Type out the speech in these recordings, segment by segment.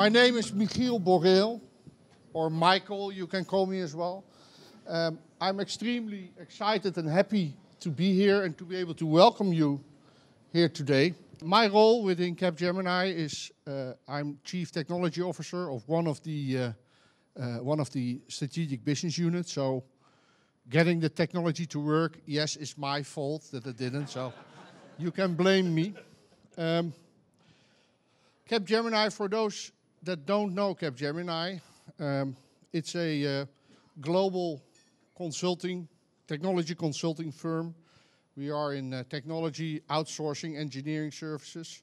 My name is Michiel Borreel, or Michael, you can call me as well. I'm extremely excited and happy to be here and to be able to welcome you here today. My role within Capgemini is I'm Chief Technology Officer of one of the strategic business units. So getting the technology to work, yes, it's my fault that it didn't, so you can blame me. Capgemini, for those that don't know Capgemini, it's a global technology consulting firm. We are in technology outsourcing, engineering services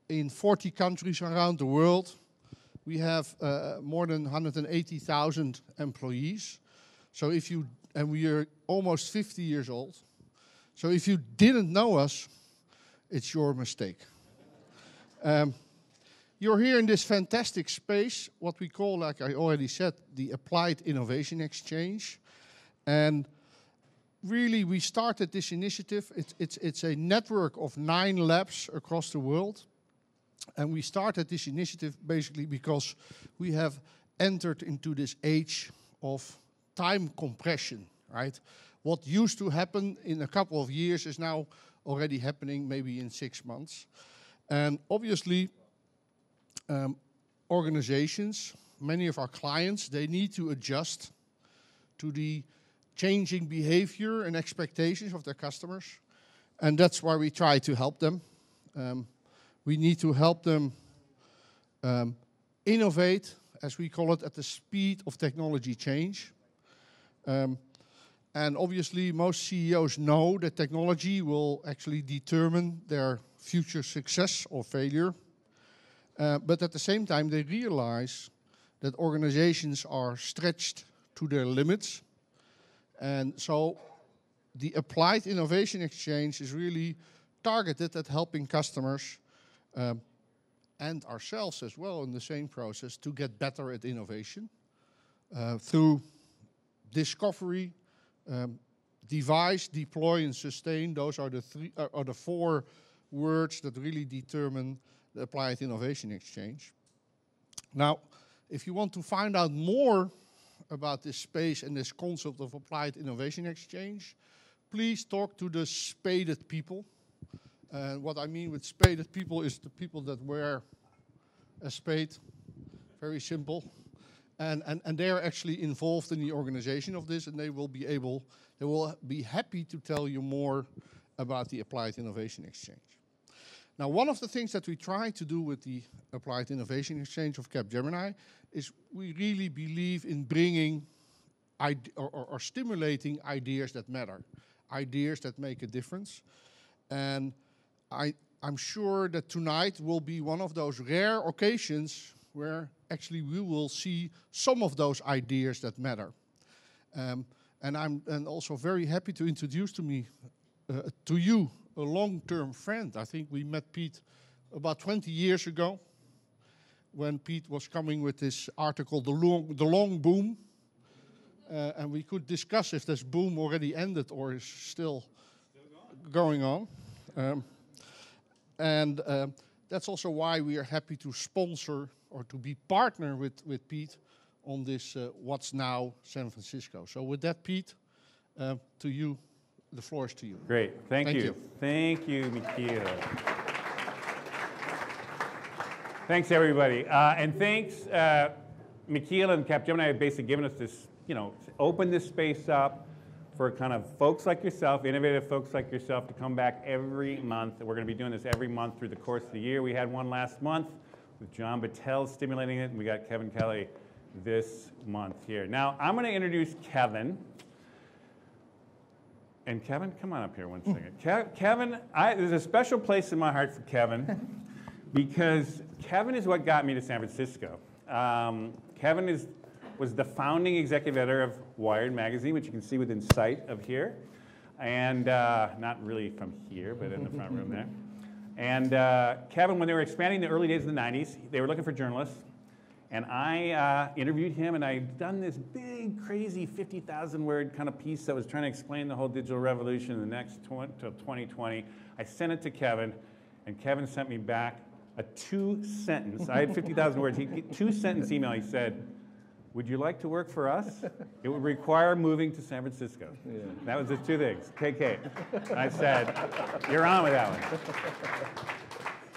in 40 countries around the world. We have more than 180,000 employees. So and we are almost 50 years old. So if you didn't know us, it's your mistake. You're here in this fantastic space, what we call, like I already said, the Applied Innovation Exchange. And really, we started this initiative. It's a network of 9 labs across the world. And we started this initiative basically because we have entered into this age of time compression, right? What used to happen in a couple of years is now already happening maybe in 6 months. And obviously, organizations, many of our clients, they need to adjust to the changing behavior and expectations of their customers. And that's why we try to help them. We need to help them innovate, as we call it, at the speed of technology change. And obviously, most CEOs know that technology will actually determine their future success or failure. But at the same time, they realize that organizations are stretched to their limits. And so the Applied Innovation Exchange is really targeted at helping customers and ourselves as well in the same process to get better at innovation through discovery, devise, deploy, and sustain. Those are the 4 words that really determine the Applied Innovation Exchange. Now, if you want to find out more about this space and this concept of Applied Innovation Exchange, please talk to the spaded people. And what I mean with spaded people is the people that wear a spade, very simple. And they are actually involved in the organization of this, and they will be happy to tell you more about the Applied Innovation Exchange. Now, one of the things that we try to do with the Applied Innovation Exchange of Capgemini is we really believe in bringing or stimulating ideas that matter, ideas that make a difference. And I'm sure that tonight will be one of those rare occasions where actually we will see some of those ideas that matter. And I'm also very happy to introduce to you a long-term friend. I think we met Pete about 20 years ago when Pete was coming with this article, The Long Boom. And we could discuss if this boom already ended or is still going on. And that's also why we are happy to sponsor or to be partner with Pete on this What's Now San Francisco. So with that, Pete, to you, the floor is to you. Great, thank you. Thank you, Michiel. Thanks, everybody. And thanks, Michiel and Capgemini have basically given us this, open this space up for kind of folks like yourself, innovative folks like yourself, to come back every month. We're going to be doing this every month through the course of the year. We had one last month with John Battelle stimulating it, and we got Kevin Kelly this month here. Now, I'm going to introduce Kevin. And Kevin, come on up here one second. Kevin, there's a special place in my heart for Kevin because Kevin is what got me to San Francisco. Kevin was the founding executive editor of Wired magazine, which you can see within sight of here. And not really from here, but in the front room there. And Kevin, when they were expanding in the early days of the 90s, they were looking for journalists. And I interviewed him, and I'd done this big, crazy 50,000-word kind of piece that was trying to explain the whole digital revolution in the next till 2020. I sent it to Kevin, and Kevin sent me back a 2-sentence, I had 50,000 words, 2-sentence email. He said, would you like to work for us? It would require moving to San Francisco. Yeah. That was the 2 things, KK. I said, you're on with that one.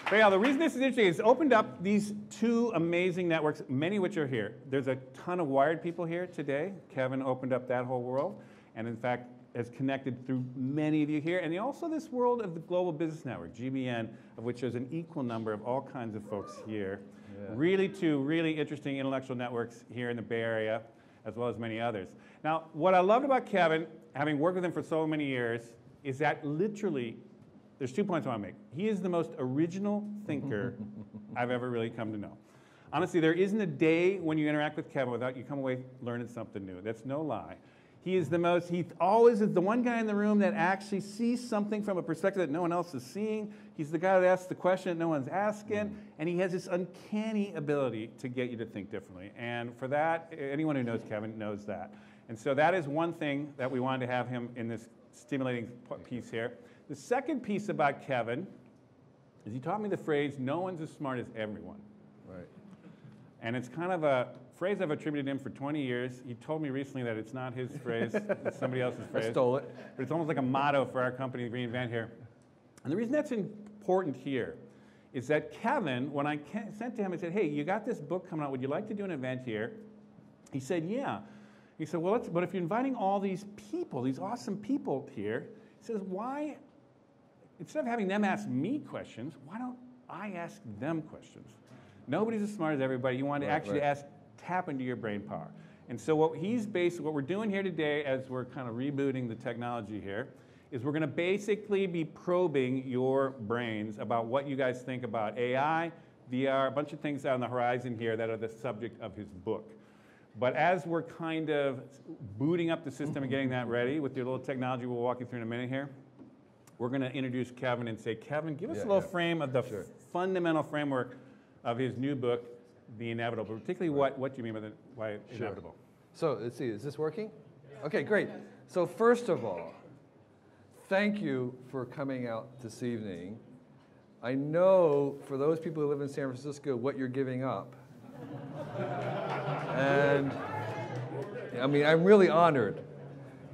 But yeah, the reason this is interesting is it's opened up these 2 amazing networks, many of which are here. There's a ton of Wired people here today. Kevin opened up that whole world, and in fact, has connected through many of you here. And also this world of the Global Business Network, GBN, of which there's an equal number of all kinds of folks here. Yeah. Really 2 really interesting intellectual networks here in the Bay Area, as well as many others. Now, what I loved about Kevin, having worked with him for so many years, is that literally, there's 2 points I want to make. He is the most original thinker I've ever really come to know. Honestly, there isn't a day when you interact with Kevin without you come away learning something new. That's no lie. He always is the one guy in the room that actually sees something from a perspective that no one else is seeing. He's the guy that asks the question that no one's asking, and he has this uncanny ability to get you to think differently. And for that, anyone who knows Kevin knows that. And so that is one thing that we wanted to have him in this stimulating piece here. The second piece about Kevin is he taught me the phrase, no one's as smart as everyone. Right. And it's kind of a phrase I've attributed to him for 20 years. He told me recently that it's not his phrase, it's somebody else's phrase. I stole it. But it's almost like a motto for our company, Reinvent here. And the reason that's important here is that Kevin, when I sent to him and said, hey, you got this book coming out, would you like to do an event here? He said, yeah. He said, well, but if you're inviting all these people, these awesome people here, he says, why, instead of having them ask me questions, why don't I ask them questions? Nobody's as smart as everybody. You want to actually tap into your brain power. And so what we're doing here today as we're kind of rebooting the technology here is we're going to basically be probing your brains about what you guys think about AI, VR, a bunch of things on the horizon here that are the subject of his book. But as we're kind of booting up the system and getting that ready with your little technology we'll walk you through in a minute here, we're going to introduce Kevin and say, Kevin, give us a little frame of the fundamental framework of his new book, The Inevitable, particularly what do you mean by inevitable? So let's see, is this working? Okay, great. So first of all, thank you for coming out this evening. I know for those people who live in San Francisco what you're giving up. And I mean, I'm really honored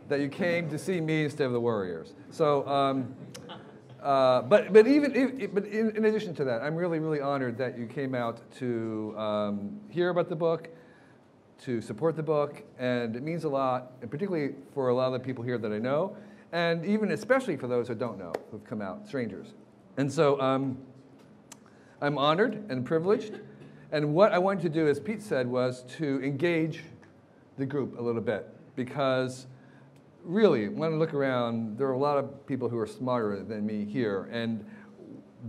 that you came to see me instead of the Warriors. So, but in addition to that, I'm really, really honored that you came out to hear about the book, to support the book, and it means a lot, and particularly for a lot of the people here that I know, and even especially for those who don't know, who've come out, strangers. And so I'm honored and privileged, and what I wanted to do, as Pete said, was to engage the group a little bit, because really, when I look around, there are a lot of people who are smarter than me here, and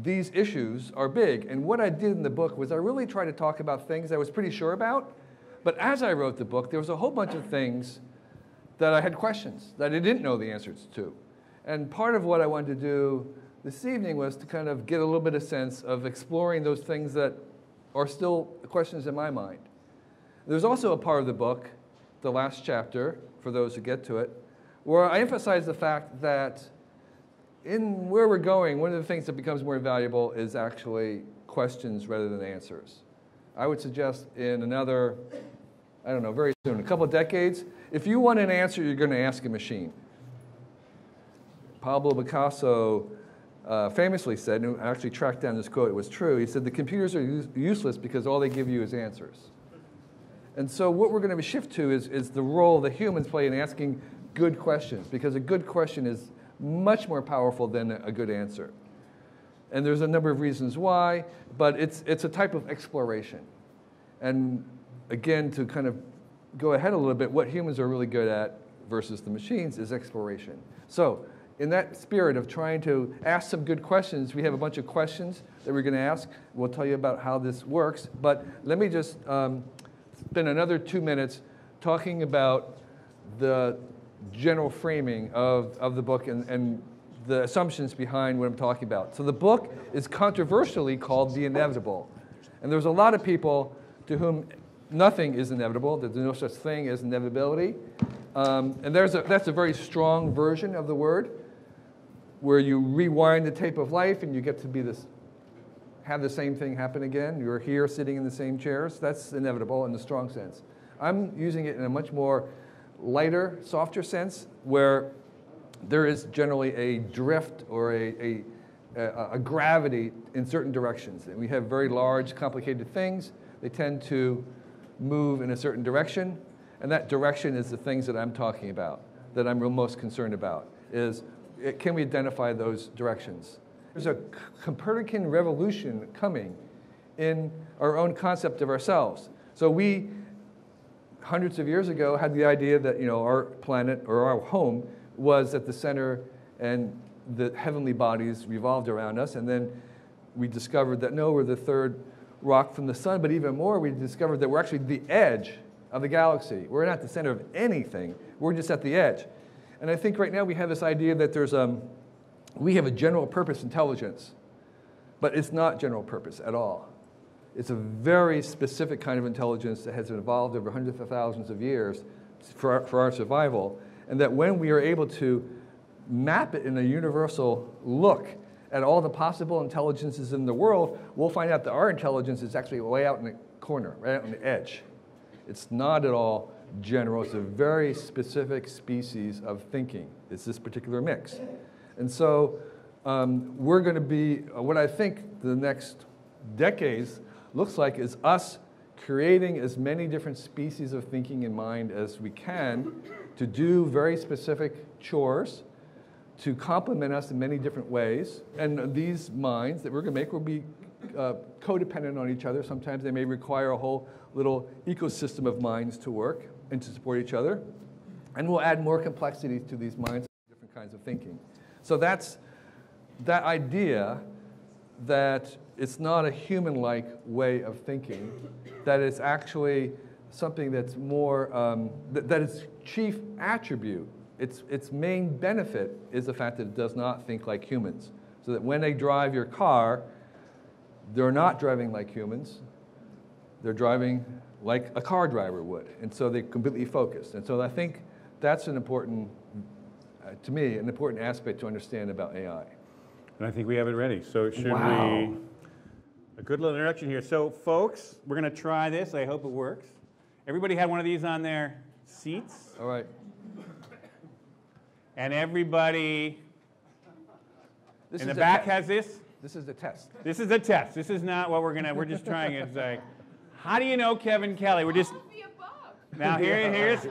these issues are big. And what I did in the book was I really tried to talk about things I was pretty sure about, but as I wrote the book, there was a whole bunch of things that I had questions that I didn't know the answers to. And part of what I wanted to do this evening was to kind of get a little bit of sense of exploring those things that are still questions in my mind. There's also a part of the book, the last chapter, for those who get to it, where I emphasize the fact that in where we're going, one of the things that becomes more valuable is actually questions rather than answers. I would suggest in another, I don't know, very soon, a couple of decades, if you want an answer, you're going to ask a machine. Pablo Picasso famously said, and I actually tracked down this quote, it was true, he said, the computers are useless because all they give you is answers. And so what we're going to shift to is the role that humans play in asking good questions, because a good question is much more powerful than a good answer. And there's a number of reasons why, but it's a type of exploration. And again, to kind of go ahead a little bit, what humans are really good at versus the machines is exploration. So in that spirit of trying to ask some good questions, we have a bunch of questions that we're going to ask. We'll tell you about how this works, but let me just spend another 2 minutes talking about the general framing of the book and the assumptions behind what I'm talking about. So the book is controversially called The Inevitable. And there's a lot of people to whom nothing is inevitable. There's no such thing as inevitability. And that's a very strong version of the word, where you rewind the tape of life and you get to be this have the same thing happen again. You're here sitting in the same chairs. That's inevitable in the strong sense. I'm using it in a much more lighter, softer sense, where there is generally a drift or a gravity in certain directions. And we have very large, complicated things. They tend to move in a certain direction, and that direction is the things that I'm talking about, that I'm most concerned about, is can we identify those directions? There's a Copernican revolution coming in our own concept of ourselves. So we, hundreds of years ago, had the idea that our planet or our home was at the center and the heavenly bodies revolved around us. And then we discovered that, no, we're the third rock from the sun. But even more, we discovered that we're actually the edge of the galaxy. We're not the center of anything. We're just at the edge. And I think right now we have this idea that we have a general purpose intelligence. But it's not general purpose at all. It's a very specific kind of intelligence that has evolved over hundreds of thousands of years for our survival. And that when we are able to map it in a universal look at all the possible intelligences in the world, we'll find out that our intelligence is actually way out in the corner, right out on the edge. It's not at all general. It's a very specific species of thinking. It's this particular mix. And so we're going to be, what I think the next decades looks like is us creating as many different species of thinking in mind as we can to do very specific chores, to complement us in many different ways. And these minds that we're going to make will be codependent on each other. Sometimes they may require a whole little ecosystem of minds to work and to support each other. And we'll add more complexity to these minds, different kinds of thinking. So that's that idea that it's not a human-like way of thinking, that it's actually something that's more, that its chief attribute, its main benefit is the fact that it does not think like humans. So that when they drive your car, they're not driving like humans. They're driving like a car driver would. And so they're completely focused. And so I think that's an important, to me, an important aspect to understand about AI. And I think we have it ready. So should Wow. a good little introduction here. So folks, we're going to try this. I hope it works. Everybody had one of these on their seats? All right. And everybody in the back has this? This is the test. This is a test. This is not what we're just trying it. It's like, how do you know Kevin Kelly? We're just, now here's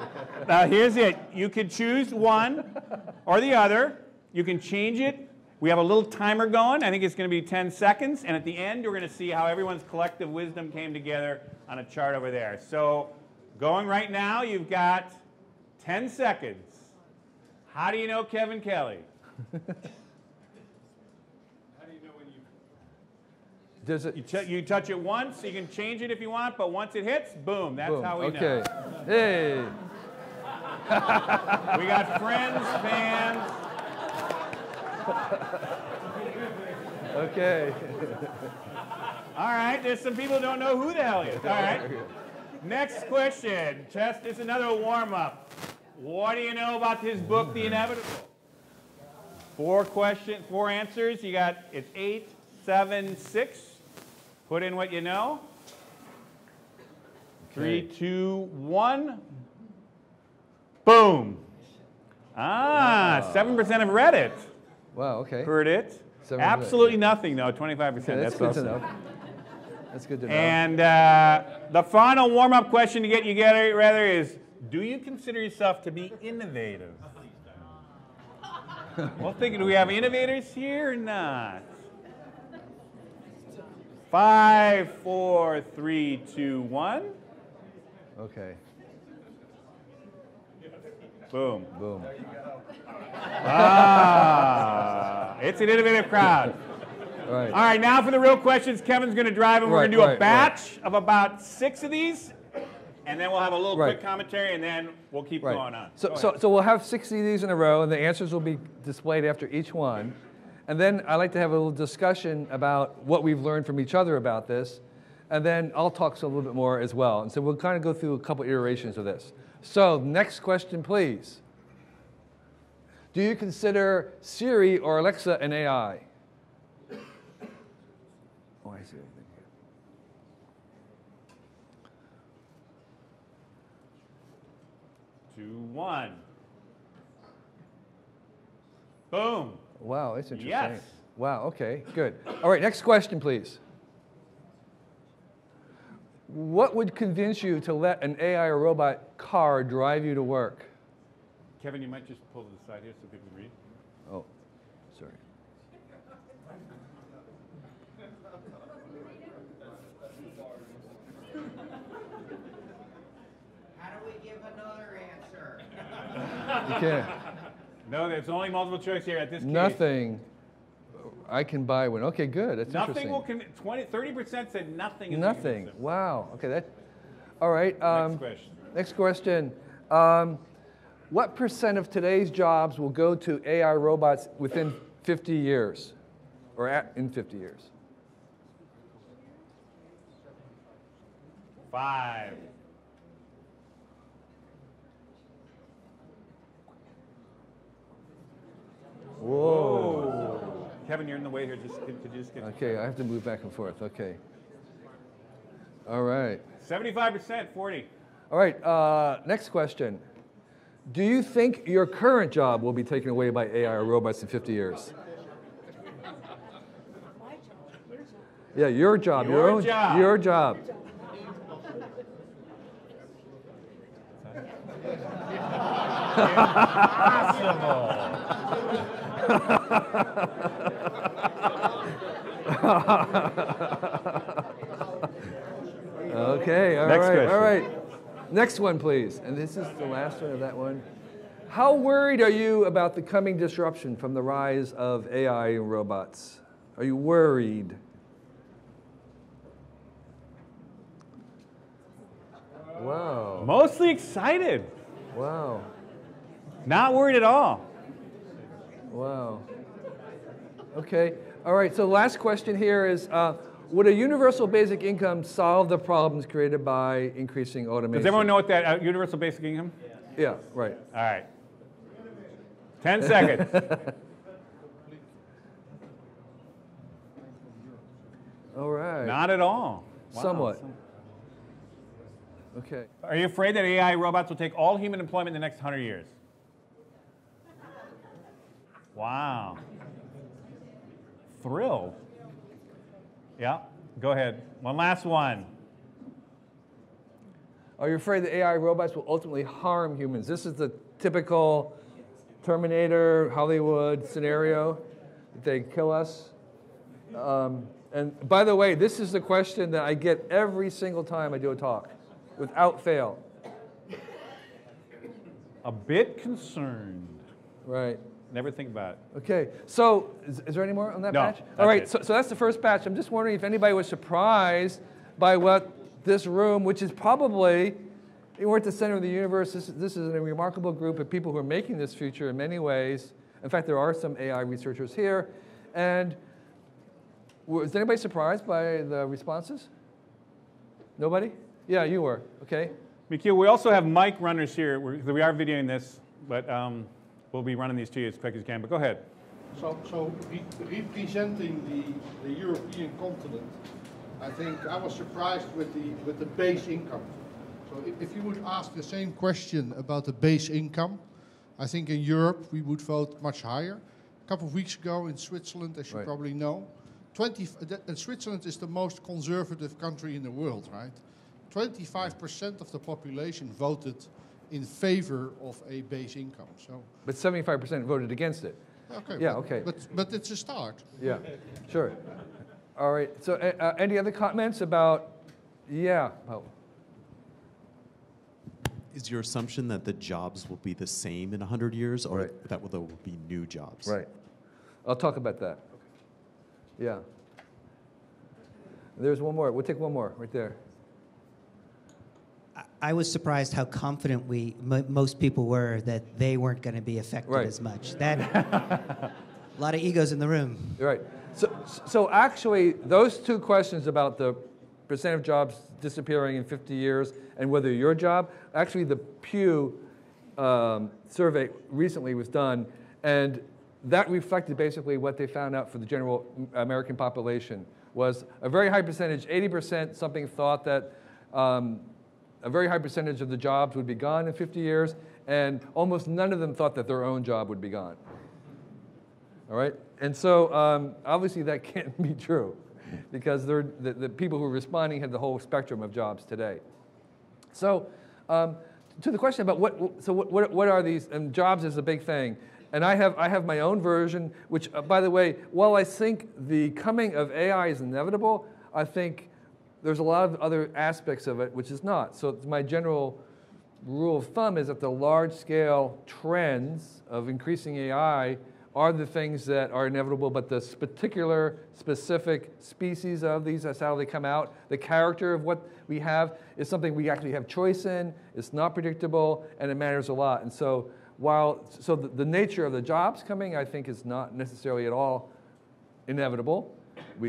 it. You could choose one or the other. You can change it. We have a little timer going. I think it's going to be 10 seconds. And at the end, we're going to see how everyone's collective wisdom came together on a chart over there. So going right now, you've got 10 seconds. How do you know Kevin Kelly? How do you know when Does it, you touch it once, you can change it if you want, but once it hits, boom, that's how we know. Okay. Hey. We got friends, fans. Okay. All right, there's some people who don't know who the hell he is. All right. Next question. This is another warm-up. What do you know about his book, The Inevitable? 4 answers. It's 8, 7, 6. Put in what you know. 3, 2, 1. Boom. 7% have read it. Wow, okay. Heard it. 7%, Absolutely yeah. nothing, though. 25%. Okay, that's good to know. That's good to know. And the final warm-up question to get you together is, do you consider yourself to be innovative? Well, thinking, do we have innovators here or not? 5, 4, 3, 2, 1. Okay. Boom. Boom. It's an innovative crowd. All right. All right, now for the real questions. Kevin's going to drive, and we're going to do a batch of about 6 of these, and then we'll have a little quick commentary, and then we'll keep going on. So we'll have 60 of these in a row, and the answers will be displayed after each one. And then I'd like to have a little discussion about what we've learned from each other about this, and then I'll talk a little bit more as well. And so we'll kind of go through a couple iterations of this. So next question, please. Do you consider Siri or Alexa an AI? Oh, I see. 2, 1. Boom. Wow, that's interesting. Yes. Wow, okay, good. All right, next question, please. What would convince you to let an AI or robot car drive you to work? Kevin, you might just pull to the side here so people can read. Oh, sorry. How do we give another answer? You can't. No, there's only multiple choice here at this case. Nothing. I can buy one. Okay, good. That's Nothing interesting. will 30% said nothing. Is Nothing. Wow. Okay. That. All right. Next question. Next question. What % of today's jobs will go to AI robots within 50 years, or in 50 years? 5. Whoa. Kevin, you're in the way here. Could you just get... Okay, I have to move back and forth. Okay. All right. 75%, 40. All right. Next question. Do you think your current job will be taken away by AI or robots in 50 years? Yeah, your job. Your own job. Your job. Okay, all Next right, question. all right. Next one, please. And this is the last one of that one. How worried are you about the coming disruption from the rise of AI and robots? Are you worried? Wow. Mostly excited. Wow. Not worried at all. Wow. Okay. All right. So last question here is, would a universal basic income solve the problems created by increasing automation? Does everyone know what that universal basic income? Yeah, right. All right. 10 seconds. All right. Not at all. Wow. Somewhat. Okay. Are you afraid that AI robots will take all human employment in the next 100 years? Wow. Thrilled. Yeah, go ahead. One last one. Are you afraid that AI robots will ultimately harm humans? This is the typical Terminator, Hollywood scenario. They kill us. And by the way, this is the question that I get every single time I do a talk, without fail. A bit concerned. Right. Never think about it. Okay, so is there any more on that No, batch? that's All right, it. so that's the first batch. I'm just wondering if anybody was surprised by what this room, which is probably, we're at the center of the universe. This is a remarkable group of people who are making this future in many ways. In fact, there are some AI researchers here. And was anybody surprised by the responses? Nobody? Yeah, you were. Okay. Mikhail, we also have mic runners here. We are videoing this, but we'll be running these to you as quick as we can. But go ahead. So representing the European continent, I think I was surprised with the base income. So if you would ask the same question about the base income, I think in Europe we would vote much higher. A couple of weeks ago in Switzerland, as you probably know, and Switzerland is the most conservative country in the world, right? 25% of the population voted in favor of a base income. So, But 75% voted against it. okay, Yeah, but, okay. But it's a start. Yeah, sure. All right, so any other comments about, yeah. Oh. Is your assumption that the jobs will be the same in 100 years, or that there will be new jobs? Right. I'll talk about that. Yeah. There's one more. We'll take one more right there. I was surprised how confident most people were that they weren't going to be affected as much. That a lot of egos in the room. Right. So actually, those two questions about the percent of jobs disappearing in 50 years and whether your job, actually the Pew survey recently was done, and that reflected basically what they found out for the general American population was a very high percentage, 80% something thought that a very high percentage of the jobs would be gone in 50 years, and almost none of them thought that their own job would be gone. All right? And so obviously that can't be true because the people who are responding had the whole spectrum of jobs today. So to the question about what are these, and jobs is a big thing. And I have my own version, which, by the way, while I think the coming of AI is inevitable, I think there's a lot of other aspects of it which is not. So my general rule of thumb is that the large-scale trends of increasing AI are the things that are inevitable, but the particular, specific species of these, that's how they come out. The character of what we have is something we actually have choice in. It's not predictable, and it matters a lot. And so the nature of the jobs coming, I think, is not necessarily at all inevitable.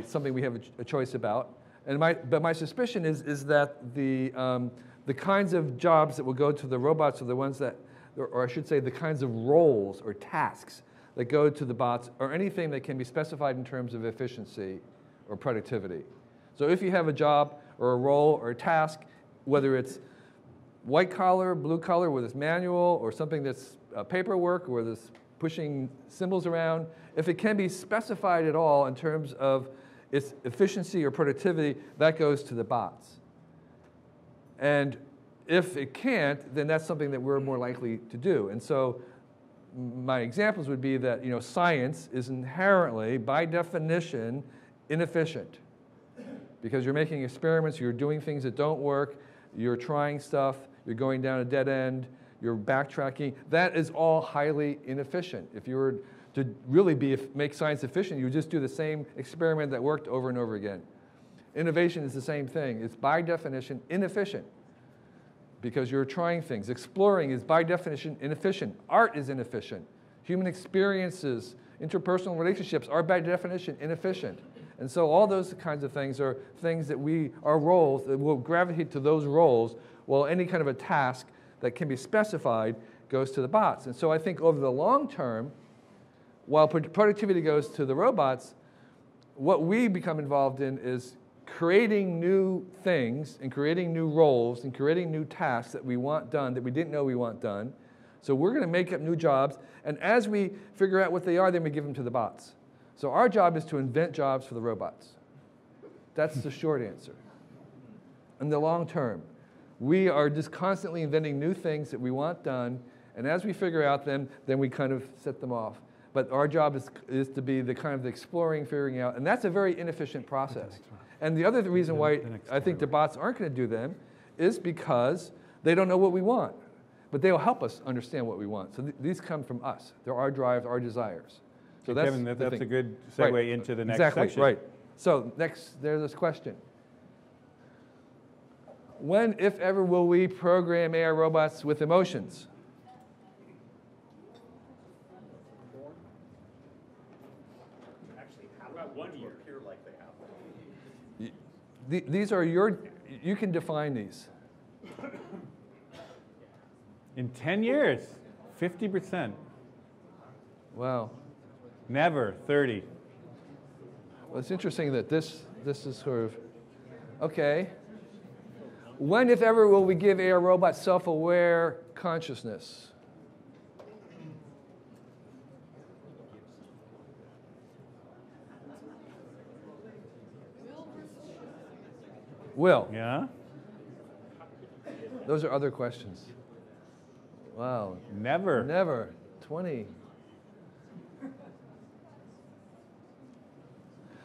Something we have a choice about. But my suspicion is that the kinds of jobs that will go to the robots are the ones that, or I should say, the kinds of roles or tasks that go to the bots, or anything that can be specified in terms of efficiency or productivity. So if you have a job or a role or a task, whether it's white collar, blue collar, whether it's manual, or something that's paperwork, or there's pushing symbols around, if it can be specified at all in terms of its efficiency or productivity, that goes to the bots. And if it can't, then that's something that we're more likely to do. And so my examples would be that science is inherently, by definition, inefficient. Because you're making experiments, you're doing things that don't work, you're trying stuff, you're going down a dead end, you're backtracking. That is all highly inefficient. If you were to really make science efficient, you would just do the same experiment that worked over and over again. Innovation is the same thing. It's by definition inefficient because you're trying things. Exploring is by definition inefficient. Art is inefficient. Human experiences, interpersonal relationships are by definition inefficient. And so all those kinds of things are things that our roles, that will gravitate to those roles, while any kind of a task that can be specified goes to the bots. And so I think over the long term, while productivity goes to the robots, what we become involved in is creating new things and creating new roles and creating new tasks that we want done that we didn't know we want done. So we're going to make up new jobs, and as we figure out what they are, then we give them to the bots. So our job is to invent jobs for the robots. That's the short answer. In the long term, we are just constantly inventing new things that we want done, and as we figure out them, then we kind of set them off. But our job is to be the kind of exploring, figuring out, and that's a very inefficient process. And the other reason why I think the bots aren't going to do them is because they don't know what we want. But they'll help us understand what we want. So these come from us. They're our drives, our desires. So that's Kevin, that's a good segue right. into the next exactly, section. Right. So next, there's this question. When, if ever, will we program AI robots with emotions? Actually, how about 1 year? Like they have. These are you can define these. In 10 years, 50%. Wow. Never, 30. Well, it's interesting that this is sort of, okay. When, if ever, will we give AI robots self-aware consciousness? Will. Yeah? Those are other questions. Wow. Never. Never. 20.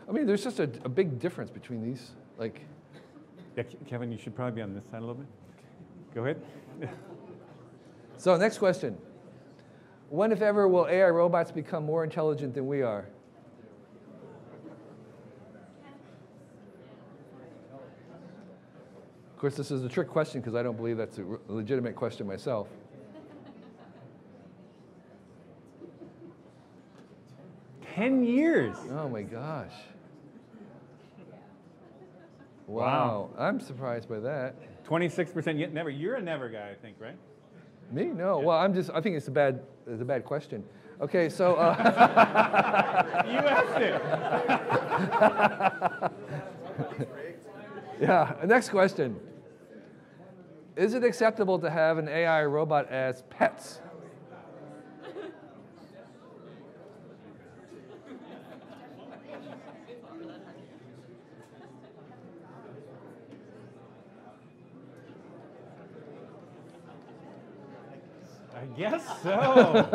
I mean, there's just a big difference between these. Like, Yeah, Kevin, you should probably be on this side a little bit. Go ahead. so next question. When, if ever, will AI robots become more intelligent than we are? Of course, this is a trick question because I don't believe that's a legitimate question myself. $10 years. Oh my gosh. Wow. I'm surprised by that. 26% yet never. You're a never guy, I think, right? Me? No. Yeah. Well, I think it's a bad question. Okay, so You asked it. yeah. Next question: is it acceptable to have an AI robot as pets? I guess so.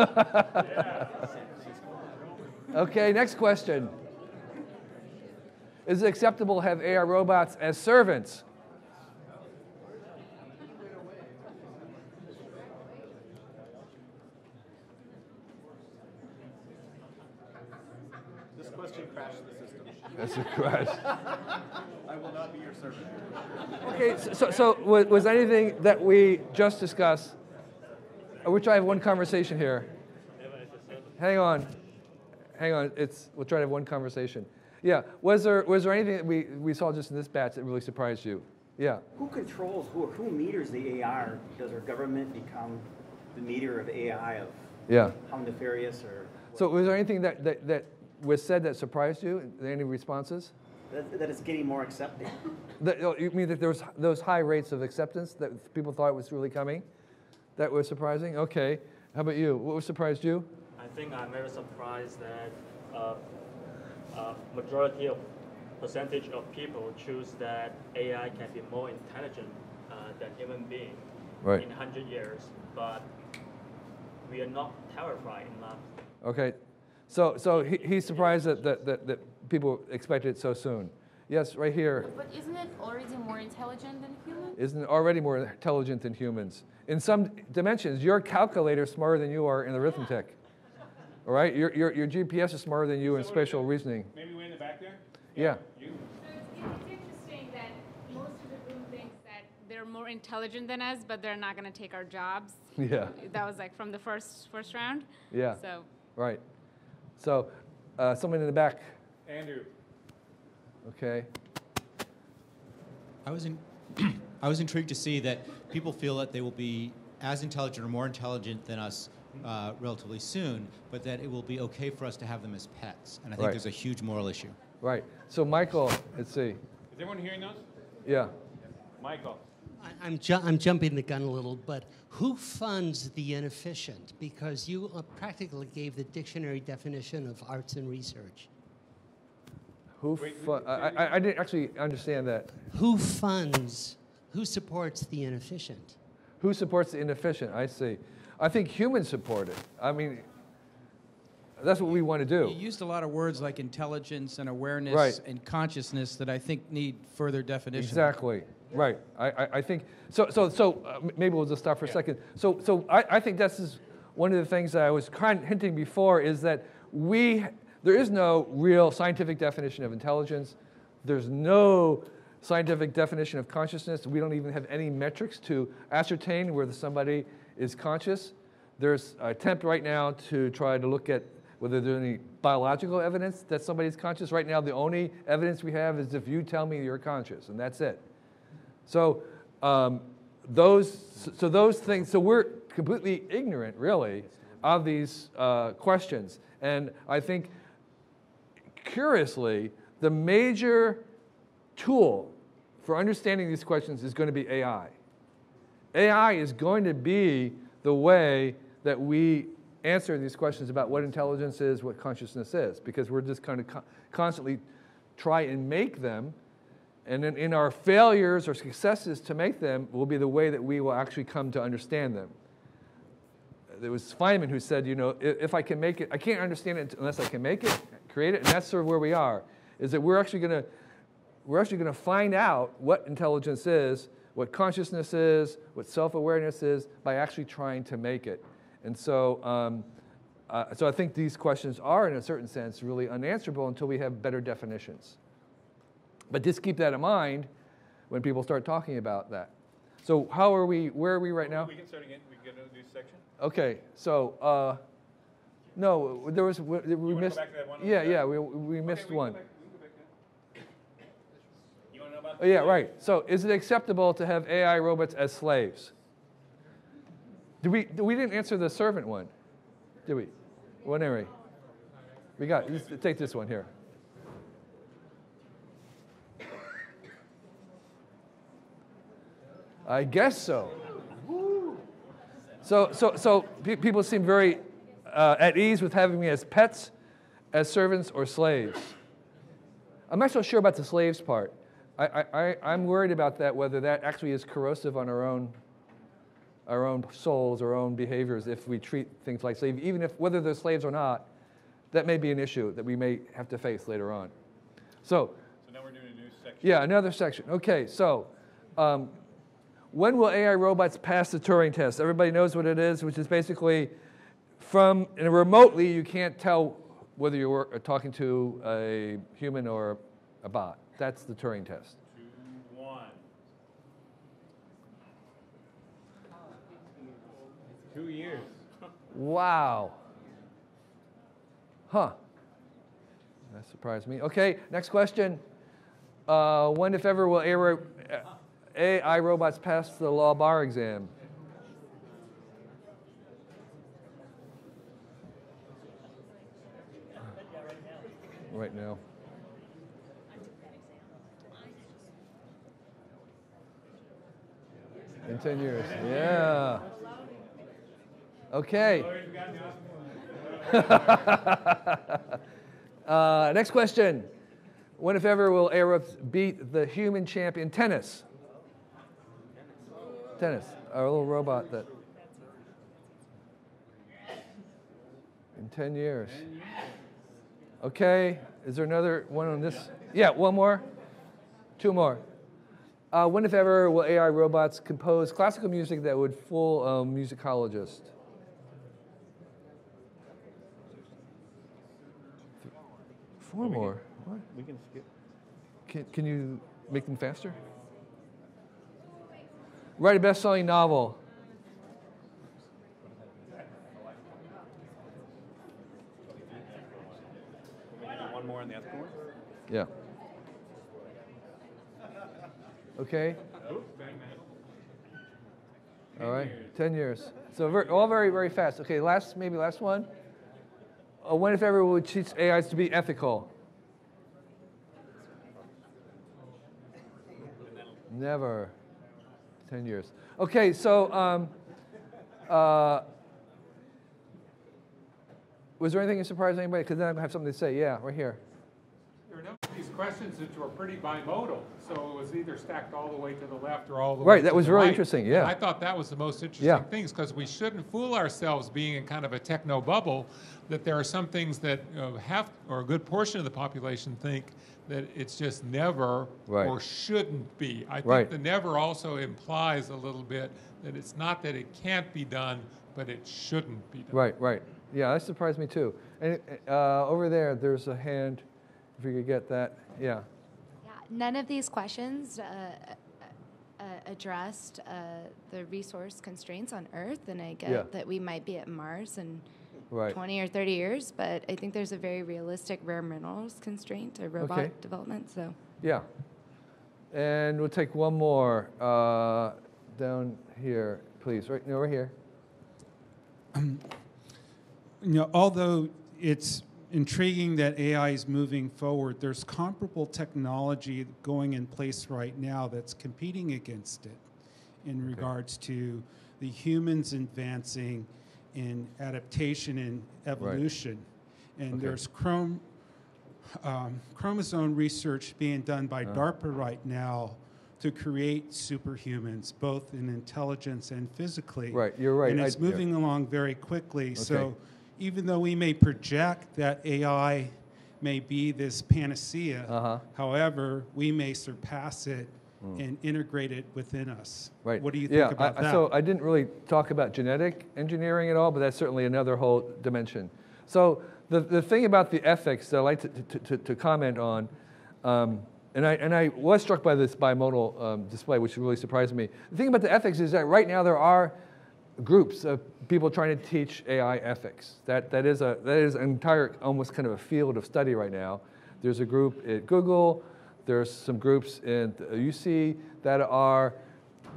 Okay, next question. Is it acceptable to have AI robots as servants? This question crashed the system. That's a crash. I will not be your servant. Okay, so was anything that we just discussed, we'll try to have one conversation here. Hang on. We'll try to have one conversation. Yeah, was there anything that we saw just in this batch that really surprised you? Yeah. Who controls, who meters the AI? Does our government become the meter of AI of how nefarious or? So was there anything that was said that surprised you? Any responses? That it's getting more accepting. You mean that there was those high rates of acceptance that people thought was really coming? That was surprising? Okay. How about you? What surprised you? I think I'm very surprised that majority of percentage of people choose that AI can be more intelligent than human being in 100 years, but we are not terrified enough. Okay. So he's surprised that people expected it so soon. Yes, right here. But isn't it already more intelligent than humans? Isn't it already more intelligent than humans? In some dimensions, your calculator is smarter than you are in arithmetic. All right? Your GPS is smarter than you in spatial reasoning. Maybe way in the back there? Yeah. You? So it's interesting that most of the room thinks that they're more intelligent than us, but they're not going to take our jobs. Yeah. That was like from the first round. Yeah. So. Right. So someone in the back. Andrew. Okay. I was intrigued to see that people feel that they will be as intelligent or more intelligent than us relatively soon, but that it will be okay for us to have them as pets. And I think there's a huge moral issue. Right. So Michael, let's see. Is everyone hearing those? Yeah. Michael. I'm jumping the gun a little, but who funds the inefficient? Because you practically gave the dictionary definition of arts and research. I didn't actually understand that. Who funds, who supports the inefficient? Who supports the inefficient? I see. I think humans support it. I mean, that's what we want to do. You used a lot of words like intelligence and awareness and consciousness that I think need further definition. Exactly. Right. I think so. Maybe we'll just stop for a second. So I think this is one of the things that I was kind of hinting before is that there is no real scientific definition of intelligence. There's no scientific definition of consciousness. We don't even have any metrics to ascertain whether somebody is conscious. There's an attempt right now to try to look at whether there's any biological evidence that somebody's conscious. Right now, the only evidence we have is if you tell me you're conscious, and that's it. So those things. So we're completely ignorant, really, of these questions. And I think, curiously, the major tool for understanding these questions is going to be AI. AI is going to be the way that we answer these questions about what intelligence is, what consciousness is, because we're just kind of constantly try and make them. And then in our failures or successes to make them will be the way that we will actually come to understand them. There was Feynman who said, if I can make it, I can't understand it unless I can make it, create it, and that's sort of where we are, is that we're actually going to find out what intelligence is, what consciousness is, what self-awareness is, by actually trying to make it. And so, so I think these questions are, in a certain sense, really unanswerable until we have better definitions. But just keep that in mind when people start talking about that. So where are we right now? We can start again. We can get into this section. Okay, so, no, there was, we missed, go back to that one? yeah, we missed one. You want to know about Oh, yeah, right. So is it acceptable to have AI robots as slaves? We didn't answer the servant one, did we? Henry. We got, take this one here. I guess so. So people seem very at ease with having me as pets, as servants, or slaves. I'm not so sure about the slaves part. I'm worried about that, whether that actually is corrosive on our own souls, our own behaviors, if we treat things like slaves, even if, whether they're slaves or not, that may be an issue that we may have to face later on. So now we're doing a new section. Yeah, another section. Okay, so when will AI robots pass the Turing test? Everybody knows what it is, which is basically from remotely, you can't tell whether you're talking to a human or a bot. That's the Turing test. 2, 1. 2 years. Wow. Huh. That surprised me. Okay, next question. When, if ever, will AI robots pass the law bar exam? Right now. In 10 years. Yeah. Okay. Next question. When, if ever, will AI beat the human champ in tennis? Tennis. Our little robot that. In 10 years. Okay. Is there another one on this? Yeah, one more. 2 more. When, if ever, will AI robots compose classical music that would fool a musicologist? 4 more. What? We can skip. Can you make them faster? Write a best-selling novel. One more on the other one? Yeah. Okay. All right. 10 years. So all very, very fast. Okay, maybe last one. When, if ever, will we teach AIs to be ethical? Never. 10 years. Okay, so was there anything that surprised anybody? Because then I have something to say. Yeah, right here. There are a number of these questions which were pretty bimodal, so it was either stacked all the way to the left or all the way to the right. Right, that was really interesting, yeah. And I thought that was the most interesting things, because we shouldn't fool ourselves being in kind of a techno bubble, that there are some things that half or a good portion of the population think that it's just never or shouldn't be. I think the never also implies a little bit that it's not that it can't be done, but it shouldn't be done. Right. Yeah, that surprised me too. And over there, there's a hand. If you could get that, yeah. Yeah, none of these questions addressed the resource constraints on Earth, and I get that we might be at Mars in 20 or 30 years, but I think there's a very realistic rare minerals constraint to robot development. So. Yeah, and we'll take one more down here, please. Right over here. Although it's intriguing that AI is moving forward, there's comparable technology going in place right now that's competing against it in regards to the humans advancing in adaptation and evolution. And there's chromosome research being done by DARPA right now to create superhumans, both in intelligence and physically. Right, you're right. And it's moving along very quickly. So even though we may project that AI may be this panacea, however, we may surpass it and integrate it within us. Right. What do you think about that? So I didn't really talk about genetic engineering at all, but that's certainly another whole dimension. So the thing about the ethics that I like to comment on, and I was struck by this bimodal display, which really surprised me. The thing about the ethics is that right now there are groups of people trying to teach AI ethics. That is an entire, almost kind of a field of study right now. There's a group at Google. There's some groups in UC that are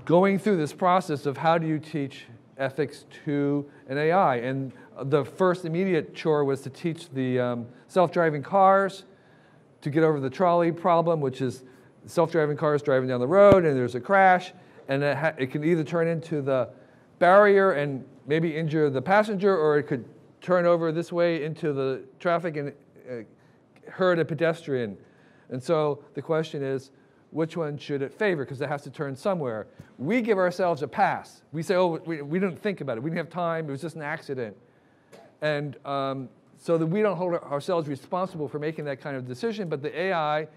going through this process of how do you teach ethics to an AI. And the first immediate chore was to teach the self-driving cars to get over the trolley problem, which is self-driving cars driving down the road and there's a crash, and it can either turn into the barrier and maybe injure the passenger, or it could turn over this way into the traffic and hurt a pedestrian. And so the question is, which one should it favor? Because it has to turn somewhere. We give ourselves a pass. We say, oh, we didn't think about it. We didn't have time. It was just an accident. And so that we don't hold ourselves responsible for making that kind of decision, but the AI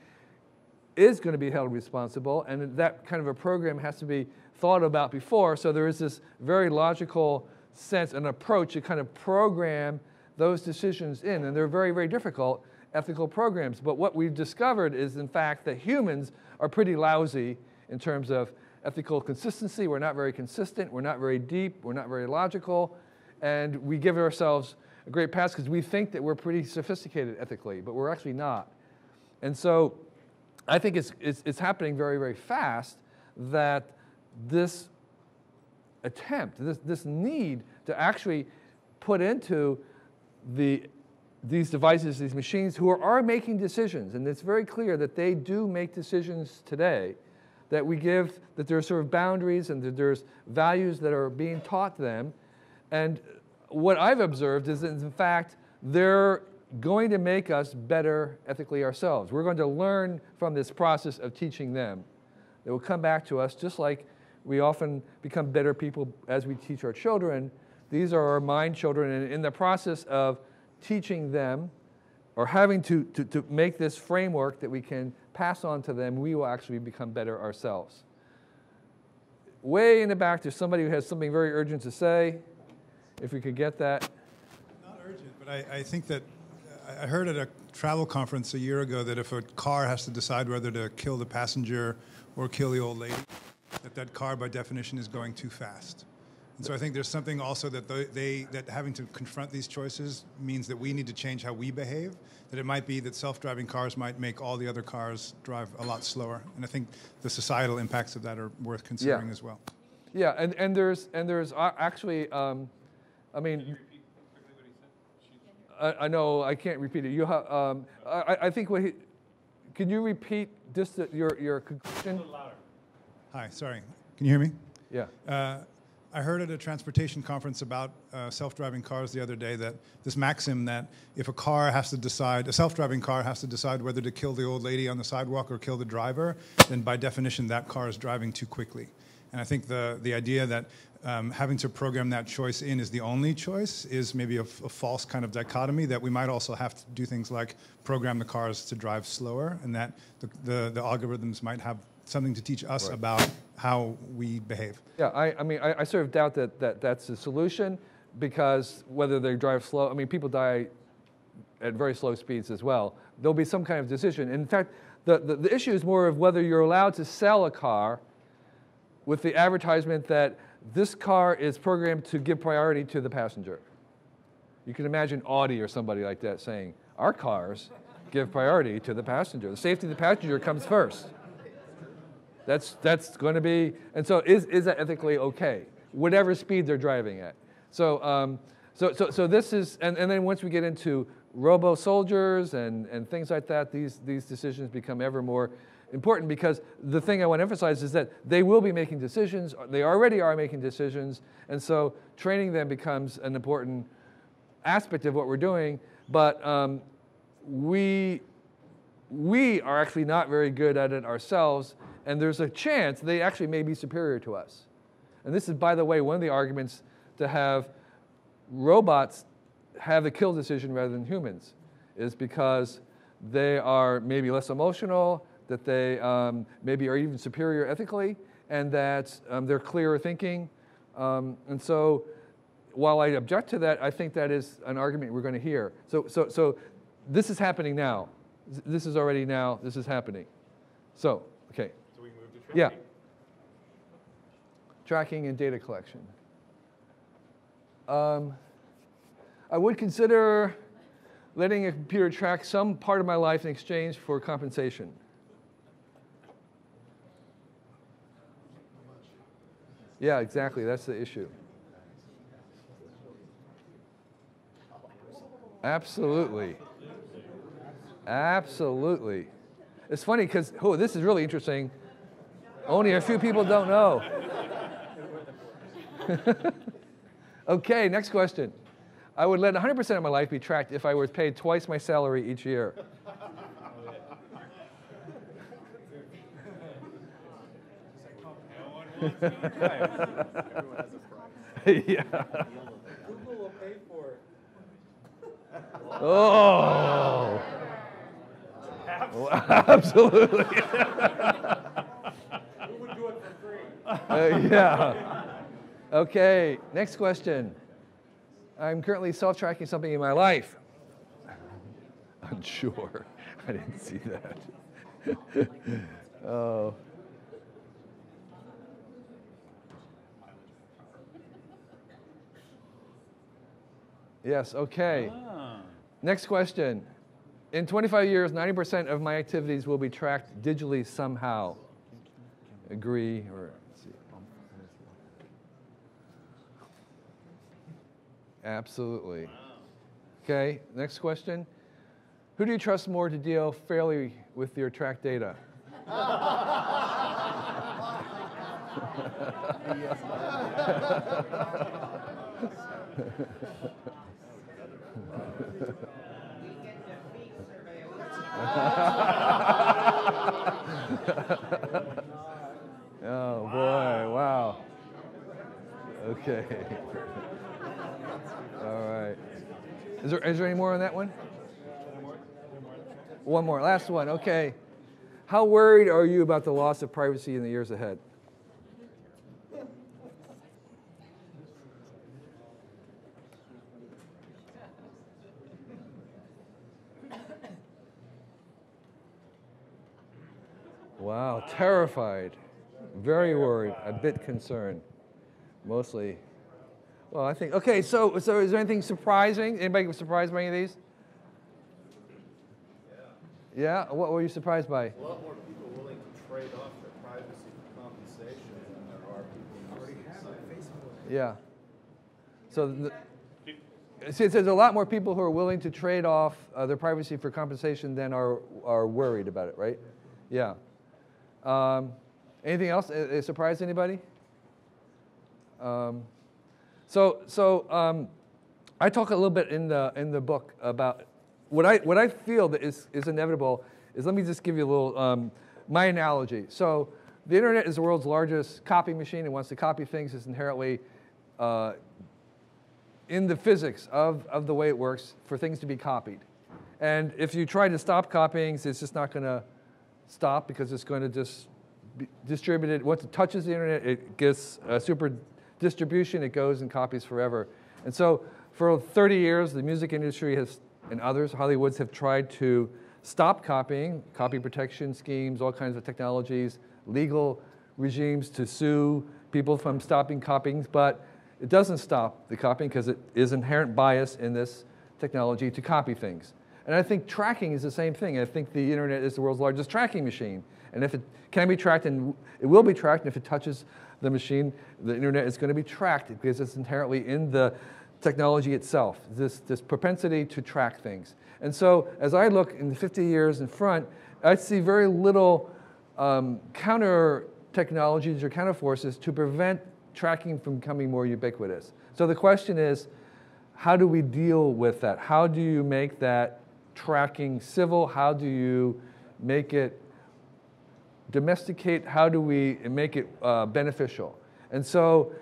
is going to be held responsible, and that kind of a program has to be thought about before. So there is this very logical sense, an approach to kind of program those decisions in, and they're very, very difficult ethical programs. But what we've discovered is, in fact, that humans are pretty lousy in terms of ethical consistency. We're not very consistent. We're not very deep. We're not very logical. And we give ourselves a great pass because we think that we're pretty sophisticated ethically, but we're actually not. And so I think it's happening very, very fast that this attempt, this need to actually put into these devices, these machines who are making decisions, and it's very clear that they do make decisions today, that we give, that there are sort of boundaries and that there's values that are being taught them. And what I've observed is that, in fact, they're going to make us better ethically ourselves. We're going to learn from this process of teaching them. They will come back to us just like we often become better people as we teach our children. These are our mind children, and in the process of teaching them or having to make this framework that we can pass on to them, we will actually become better ourselves. Way in the back, there's somebody who has something very urgent to say. If we could get that. Not urgent, but I think that I heard at a travel conference a year ago that if a car has to decide whether to kill the passenger or kill the old lady, that car by definition is going too fast. And so I think there's something also that that having to confront these choices means that we need to change how we behave, that it might be that self-driving cars might make all the other cars drive a lot slower. And I think the societal impacts of that are worth considering as well. Yeah, and there's actually, I mean, I know I can't repeat it. You have, I think can you repeat just your conclusion? Hi, sorry. Can you hear me? Yeah. I heard at a transportation conference about self-driving cars the other day that this maxim that if a self-driving car has to decide whether to kill the old lady on the sidewalk or kill the driver, then by definition that car is driving too quickly. And I think the idea that having to program that choice in is the only choice is maybe a false kind of dichotomy, that we might also have to do things like program the cars to drive slower, and that the algorithms might have something to teach us about how we behave. Yeah, I mean, I sort of doubt that's the solution, because whether they drive slow, I mean, people die at very slow speeds as well. There'll be some kind of decision. In fact, the issue is more of whether you're allowed to sell a car with the advertisement that this car is programmed to give priority to the passenger. You can imagine Audi or somebody like that saying, our cars give priority to the passenger. The safety of the passenger comes first. That's going to be, and so is that ethically okay? Whatever speed they're driving at. So this is, and then once we get into robo-soldiers and things like that, these decisions become ever more important, because the thing I want to emphasize is that they will be making decisions. They already are making decisions, and so training them becomes an important aspect of what we're doing. But we are actually not very good at it ourselves, and there's a chance they actually may be superior to us. And this is, by the way, one of the arguments to have robots have a kill decision rather than humans, is because they are maybe less emotional, that they maybe are even superior ethically, and that they're clearer thinking. And so while I object to that, I think that is an argument we're going to hear. So this is happening now. This is already now, this is happening. So, okay. So we move to tracking. Yeah. Tracking and data collection. I would consider letting a computer track some part of my life in exchange for compensation. Yeah, exactly. That's the issue. Absolutely. Absolutely. It's funny because, oh, this is really interesting. Only a few people don't know. Okay, next question. I would let 100% of my life be tracked if I was paid twice my salary each year. Yeah. Google will pay for it. Oh. Absolutely. Who would do it for free? Yeah. Okay, next question. I'm currently self-tracking something in my life. Unsure. I didn't see that. Oh. Yes, okay. Next question. In 25 years, 90% of my activities will be tracked digitally somehow. Agree or let's see. Absolutely. Okay, next question. Who do you trust more to deal fairly with your tracked data? Oh boy, wow. Okay. All right. Is there any more on that one? One more, last one, okay. How worried are you about the loss of privacy in the years ahead? Wow, terrified, very worried, a bit concerned, mostly. Well, I think, okay, so is there anything surprising? Anybody surprised by any of these? Yeah, what were you surprised by? A lot more people willing to trade off their privacy for compensation than there are people who already have Facebook. Yeah. So there's a lot more people who are willing to trade off their privacy for compensation than are worried about it, right? Yeah. Anything else? It surprised anybody? So I talk a little bit in the book about what I feel that is inevitable. Is let me just give you a little my analogy. So the internet is the world's largest copy machine. It wants to copy things. It's inherently in the physics of the way it works for things to be copied. And if you try to stop copying, it's just not going to stop because it's going to just be distributed. Once it touches the internet, it gets a super distribution. It goes and copies forever. And so for 30 years, the music industry has, and others, Hollywoods, have tried to stop copying, copy protection schemes, all kinds of technologies, legal regimes to sue people from stopping copying, but it doesn't stop the copying because it is inherent bias in this technology to copy things. And I think tracking is the same thing. I think the internet is the world's largest tracking machine. And if it can be tracked, and it will be tracked, and if it touches the machine, the internet is going to be tracked because it's inherently in the technology itself, this propensity to track things. And so as I look in the 50 years in front, I see very little counter technologies or counter forces to prevent tracking from becoming more ubiquitous. So the question is, how do we deal with that? How do you make that tracking civil? How do you make it domesticate? How do we make it beneficial? And so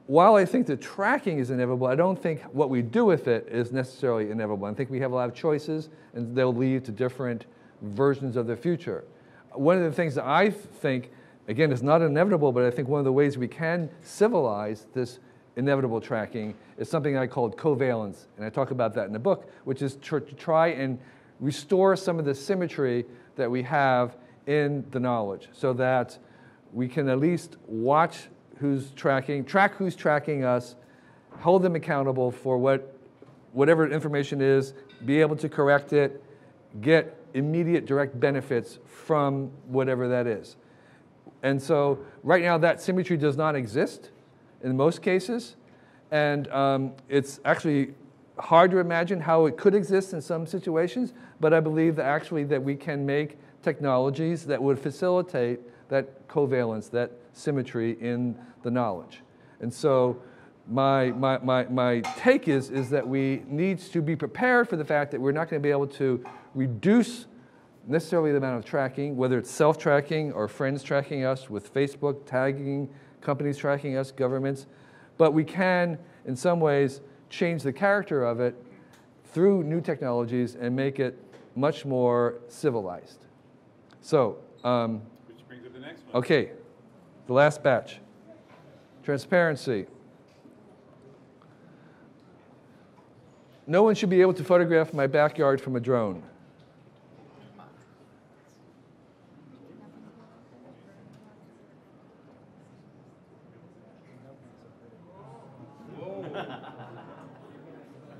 while I think that tracking is inevitable, I don't think what we do with it is necessarily inevitable. I think we have a lot of choices, and they'll lead to different versions of the future. One of the things that I think, again, is not inevitable, but I think one of the ways we can civilize this inevitable tracking is something I called covalence, and I talk about that in the book, which is to try and restore some of the symmetry that we have in the knowledge, so that we can at least watch track who's tracking us, hold them accountable for whatever information is, be able to correct it, get immediate direct benefits from whatever that is. And so right now that symmetry does not exist in most cases, and it's actually hard to imagine how it could exist in some situations, but I believe that actually that we can make technologies that would facilitate that covalence, that symmetry in the knowledge. And so my take is that we need to be prepared for the fact that we're not going to be able to reduce necessarily the amount of tracking, whether it's self-tracking or friends tracking us with Facebook, tagging, companies tracking us, governments, but we can, in some ways, change the character of it through new technologies and make it much more civilized. So, which brings up the next one. Okay, the last batch. Transparency. No one should be able to photograph my backyard from a drone.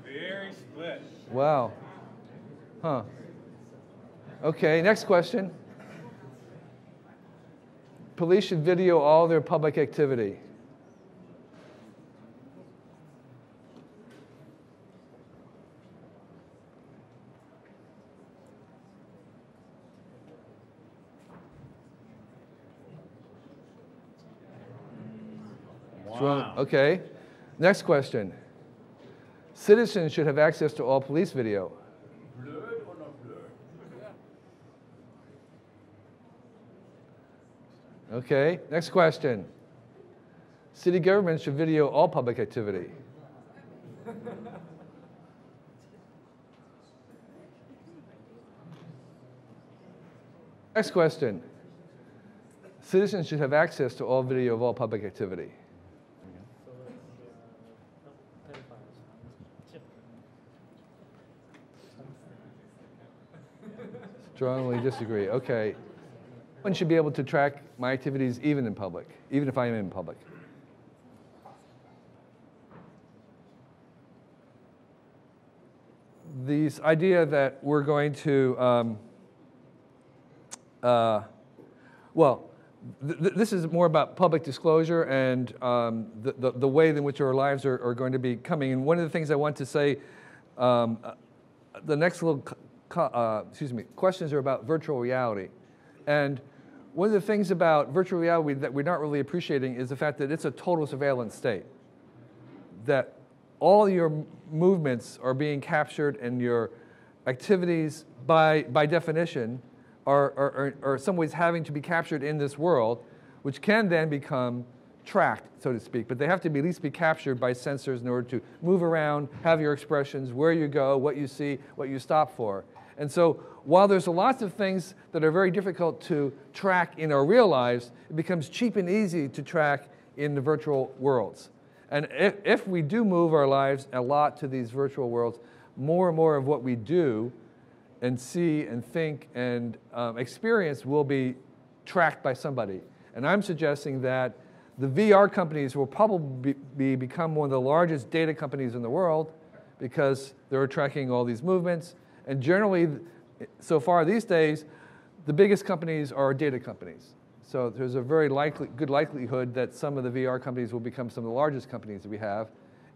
Very split. Wow. Huh. Okay, next question. Police should video all their public activity. Wow. Okay. Next question. Citizens should have access to all police video. Blurred or not blurred? Okay. Next question. City governments should video all public activity. Next question. Citizens should have access to all video of all public activity. Strongly disagree. Okay. One should be able to track my activities even in public, even if I am in public. This idea that we're going to, this is more about public disclosure and the way in which our lives are going to be coming. And one of the things I want to say, the next little questions are about virtual reality. And one of the things about virtual reality that we're not really appreciating is the fact that it's a total surveillance state. That all your movements are being captured and your activities, by definition, are in some ways having to be captured in this world, which can then become tracked, so to speak. But they have to at least be captured by sensors in order to move around, have your expressions, where you go, what you see, what you stop for. And so while there's lots of things that are very difficult to track in our real lives, it becomes cheap and easy to track in the virtual worlds. And if we do move our lives a lot to these virtual worlds, more and more of what we do and see and think and experience will be tracked by somebody. And I'm suggesting that the VR companies will probably become one of the largest data companies in the world because they're tracking all these movements. And generally, so far these days, the biggest companies are data companies. So there's a very good likelihood that some of the VR companies will become some of the largest companies that we have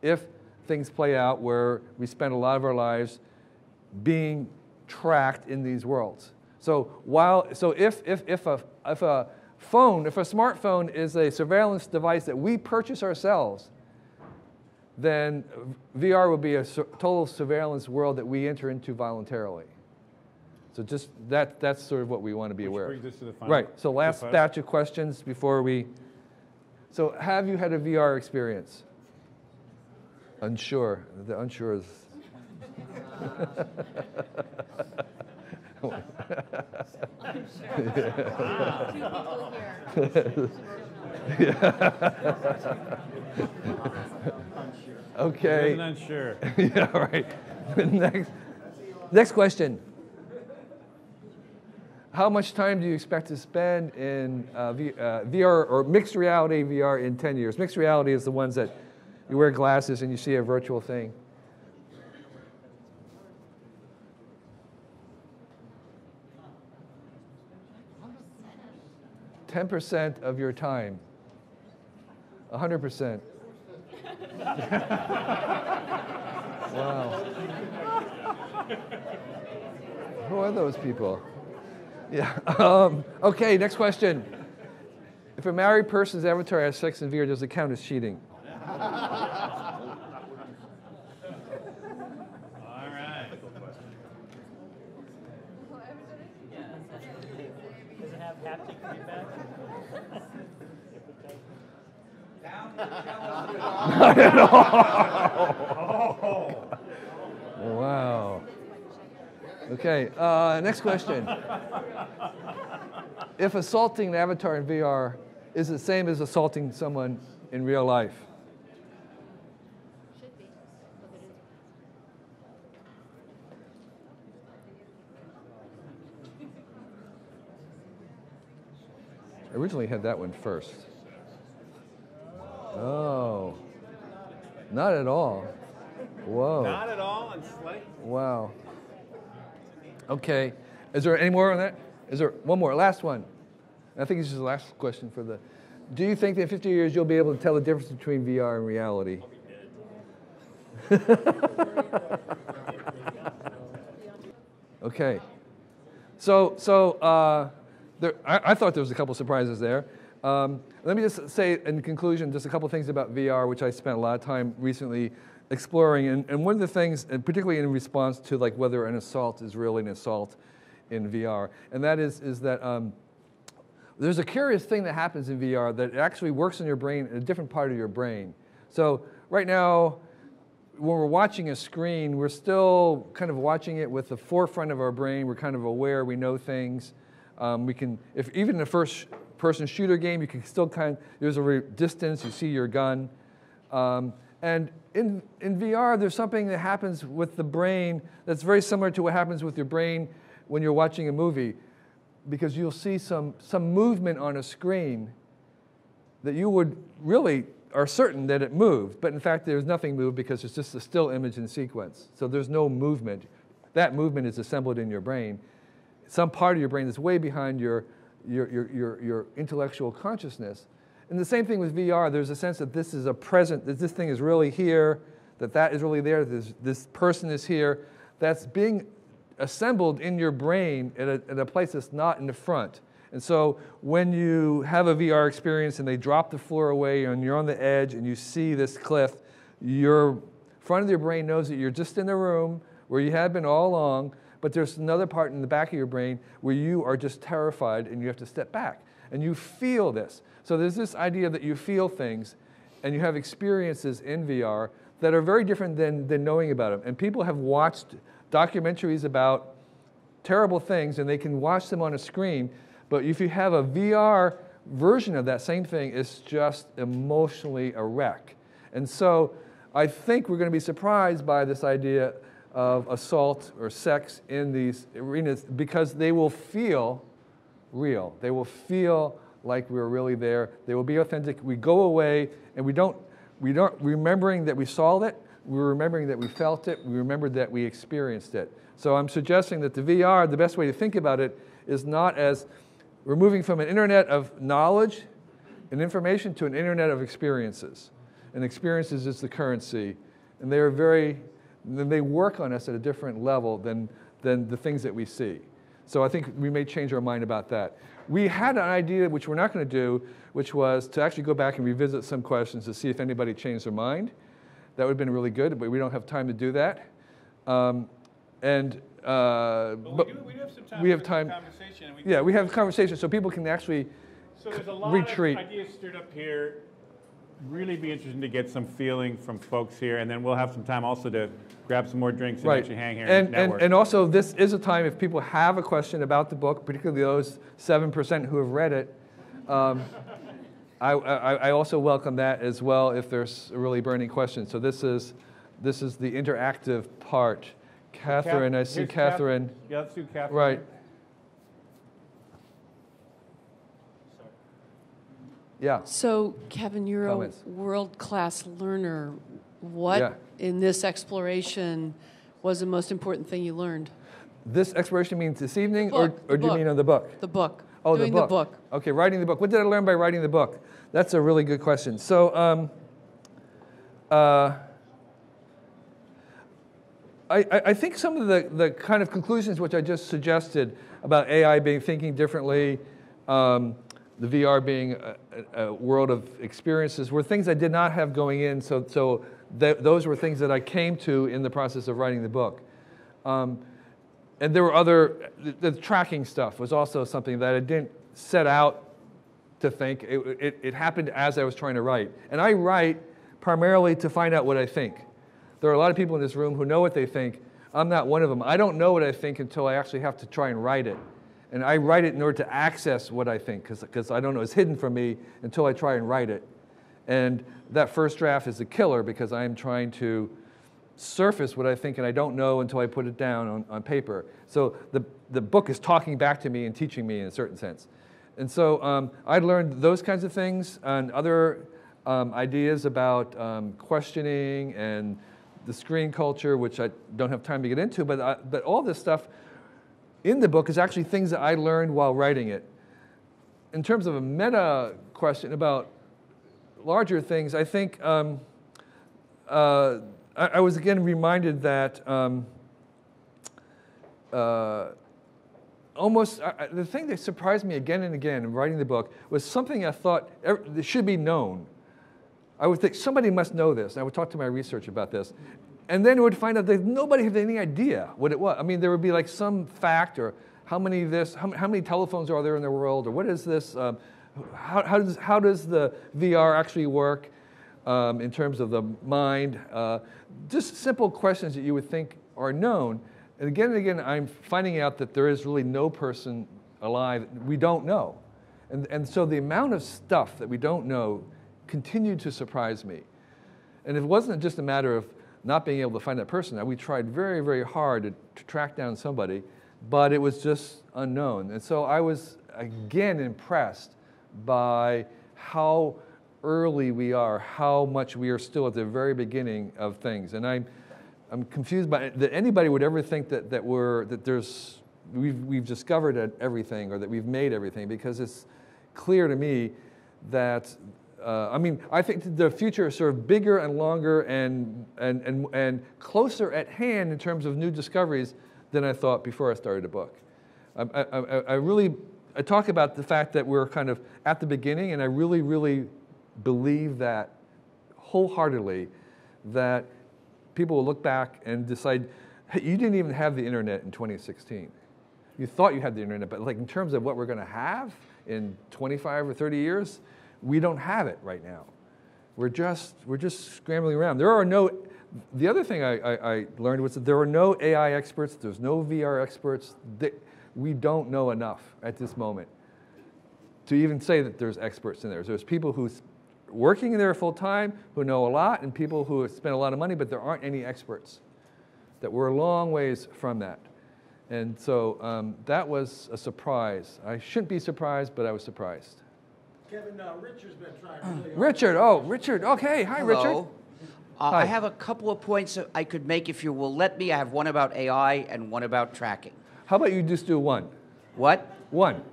if things play out where we spend a lot of our lives being tracked in these worlds. So if a smartphone is a surveillance device that we purchase ourselves, then VR will be a total surveillance world that we enter into voluntarily. So just that's sort of what we want to be aware of. Which brings us to the final. Right, so last batch of questions before we... So have you had a VR experience? Unsure. The unsure is... Okay. Unsure. Yeah, right. Next question. How much time do you expect to spend in VR or mixed reality VR in 10 years? Mixed reality is the ones that you wear glasses and you see a virtual thing. 10% of your time. 100%. Wow. Who are those people? Yeah. Okay, next question. If a married person's avatar has sex in VR, does it count as cheating? All right. Does it have haptic feedback? Not at all. Wow. Okay, next question. If assaulting an avatar in VR is the same as assaulting someone in real life? Should be. I originally had that one first. Oh, not at all. Whoa. Not at all on Slate? Wow. Okay. Is there any more on that? Is there one more? Last one. I think this is the last question for the. Do you think that in 50 years you'll be able to tell the difference between VR and reality? Okay. So I thought there was a couple surprises there. Let me just say in conclusion just a couple things about VR, which I spent a lot of time recently exploring. And one of the things, and particularly in response to like whether an assault is really an assault in VR, and that is that there's a curious thing that happens in VR that actually works in your brain, in a different part of your brain. So right now, when we're watching a screen, we're still kind of watching it with the forefront of our brain. We're kind of aware, we know things. We can, if even in a first-person shooter game, you can still there's a distance, you see your gun. And in VR, there's something that happens with the brain that's very similar to what happens with your brain when you're watching a movie, because you'll see some movement on a screen that you would really are certain that it moved, but in fact there's nothing moved because it's just a still image in sequence. So there's no movement. That movement is assembled in your brain. Some part of your brain is way behind your intellectual consciousness. And the same thing with VR, there's a sense that this is a present, that this thing is really here, that is really there, this person is here, that's being assembled in your brain at a place that's not in the front. And so when you have a VR experience and they drop the floor away and you're on the edge and you see this cliff, your front of your brain knows that you're just in the room where you have been all along, but there's another part in the back of your brain where you are just terrified and you have to step back. And you feel this. So there's this idea that you feel things and you have experiences in VR that are very different than knowing about them. And people have watched documentaries about terrible things and they can watch them on a screen, but if you have a VR version of that same thing, it's just emotionally a wreck. And so I think we're going to be surprised by this idea of assault or sex in these arenas because they will feel real. They will feel like we're really there. They will be authentic. We go away and we don't remembering that we saw it, we're remembering that we felt it, we remembered that we experienced it. So I'm suggesting that the VR, the best way to think about it is not as we're moving from an internet of knowledge and information to an internet of experiences. And experiences is the currency. And they work on us at a different level than the things that we see. So I think we may change our mind about that. We had an idea, which we're not going to do, which was to actually go back and revisit some questions to see if anybody changed their mind. That would have been really good, but we don't have time to do that. But we do have some time. We have time. Conversation. We have conversation, so people can actually So there's a lot retreat. of ideas stirred up here. Really be interesting to get some feeling from folks here, and then we'll have some time also to grab some more drinks and actually hang here and network. And also, this is a time if people have a question about the book, particularly those 7% who have read it. I also welcome that as well if there's a really burning question. So this is the interactive part. Catherine, I see Catherine. Yeah, let's do Catherine. Right. Yeah. So, Kevin, you're Comments. a world-class learner. What in this exploration was the most important thing you learned? This exploration means this evening, Book, or do you mean on the book? The book. Oh, Doing the book. Okay, writing the book. What did I learn by writing the book? That's a really good question. So, I think some of the kind of conclusions which I just suggested about AI thinking differently, the VR being a world of experiences, were things I did not have going in. So those were things that I came to in the process of writing the book. And there were the tracking stuff was also something that I didn't set out to think. It happened as I was trying to write. And I write primarily to find out what I think. There are a lot of people in this room who know what they think. I'm not one of them. I don't know what I think until I actually have to try and write it. And I write it in order to access what I think, because I don't know, it's hidden from me until I try and write it. And that first draft is a killer because I'm trying to surface what I think, and I don't know until I put it down on paper. So the book is talking back to me and teaching me in a certain sense. And so I learned those kinds of things and other ideas about questioning and the screen culture, which I don't have time to get into, but all this stuff in the book is actually things that I learned while writing it. In terms of a meta question about larger things, I think I was again reminded that the thing that surprised me again and again in writing the book was something I thought that should be known. I would think somebody must know this, and I would talk to my research about this. And then I would find out that nobody had any idea what it was. I mean, there would be like some fact, or how many telephones are there in the world, or what is this? How does the VR actually work in terms of the mind? Just simple questions that you would think are known. And again, I'm finding out that there is really no person alive we don't know. And so the amount of stuff that we don't know continued to surprise me. And it wasn't just a matter of not being able to find that person. We tried very, very hard to track down somebody, but it was just unknown. And so I was, again, impressed by how early we are, how much we are still at the very beginning of things. And I'm confused by it, that anybody would ever think that we've discovered everything, or that we've made everything, because it's clear to me that I think the future is sort of bigger and longer and closer at hand in terms of new discoveries than I thought before I started the book. I talk about the fact that we're kind of at the beginning, and I really, really believe that wholeheartedly, that people will look back and decide, hey, you didn't even have the internet in 2016. You thought you had the internet, but like in terms of what we're going to have in 25 or 30 years, we don't have it right now. We're just scrambling around. The other thing I learned was that there are no AI experts, there's no VR experts. We don't know enough at this moment to even say that there's experts in there. There's people who's working in there full time who know a lot, and people who have spent a lot of money, but there aren't any experts. That we're a long ways from that. And so that was a surprise. I shouldn't be surprised, but I was surprised. Kevin, Richard's been trying really hard. Richard, okay. Hi, Hello. Richard. Hi. I have a couple of points that I could make if you will let me. I have one about AI and one about tracking. How about you just do one? What? One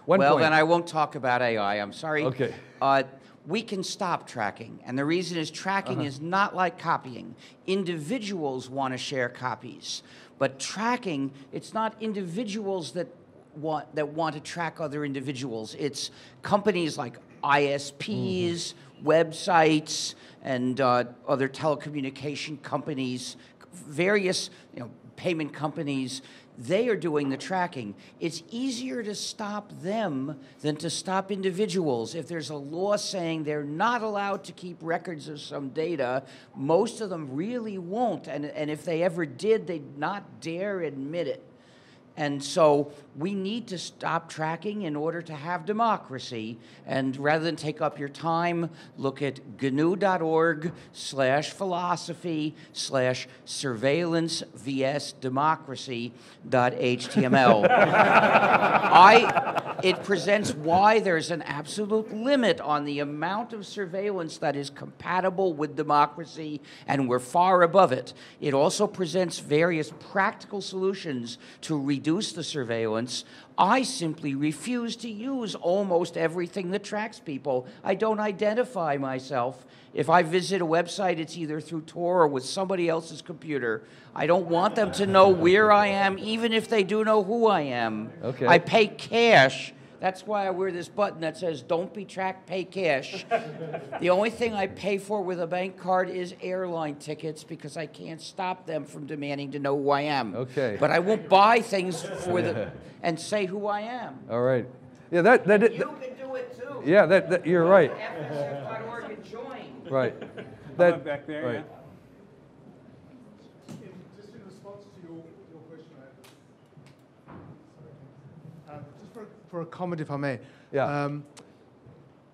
well, point. Then I won't talk about AI. I'm sorry. Okay. We can stop tracking. And the reason is tracking is not like copying. Individuals want to share copies. But tracking, it's not individuals that want to track other individuals. It's companies like ISPs, websites, and other telecommunication companies, various payment companies. They are doing the tracking. It's easier to stop them than to stop individuals. If there's a law saying they're not allowed to keep records of some data, most of them really won't. And if they ever did, they'd not dare admit it. And so we need to stop tracking in order to have democracy. And rather than take up your time, look at GNU.org/philosophy/surveillance-democracy.html. It presents why there's an absolute limit on the amount of surveillance that is compatible with democracy, and we're far above it. It also presents various practical solutions to reduce the surveillance. I simply refuse to use almost everything that tracks people. I don't identify myself. If I visit a website, it's either through Tor or with somebody else's computer. I don't want them to know where I am, even if they do know who I am. Okay. I pay cash. That's why I wear this button that says, "Don't be tracked, pay cash." The only thing I pay for with a bank card is airline tickets because I can't stop them from demanding to know who I am. Okay. But I won't buy things for and say who I am. All right. Yeah, that You can do it too. yeah, that you're right. FSF.org and join. Right. That back there. Right. Yeah. Just in response to your question, just for a comment, if I may. Yeah.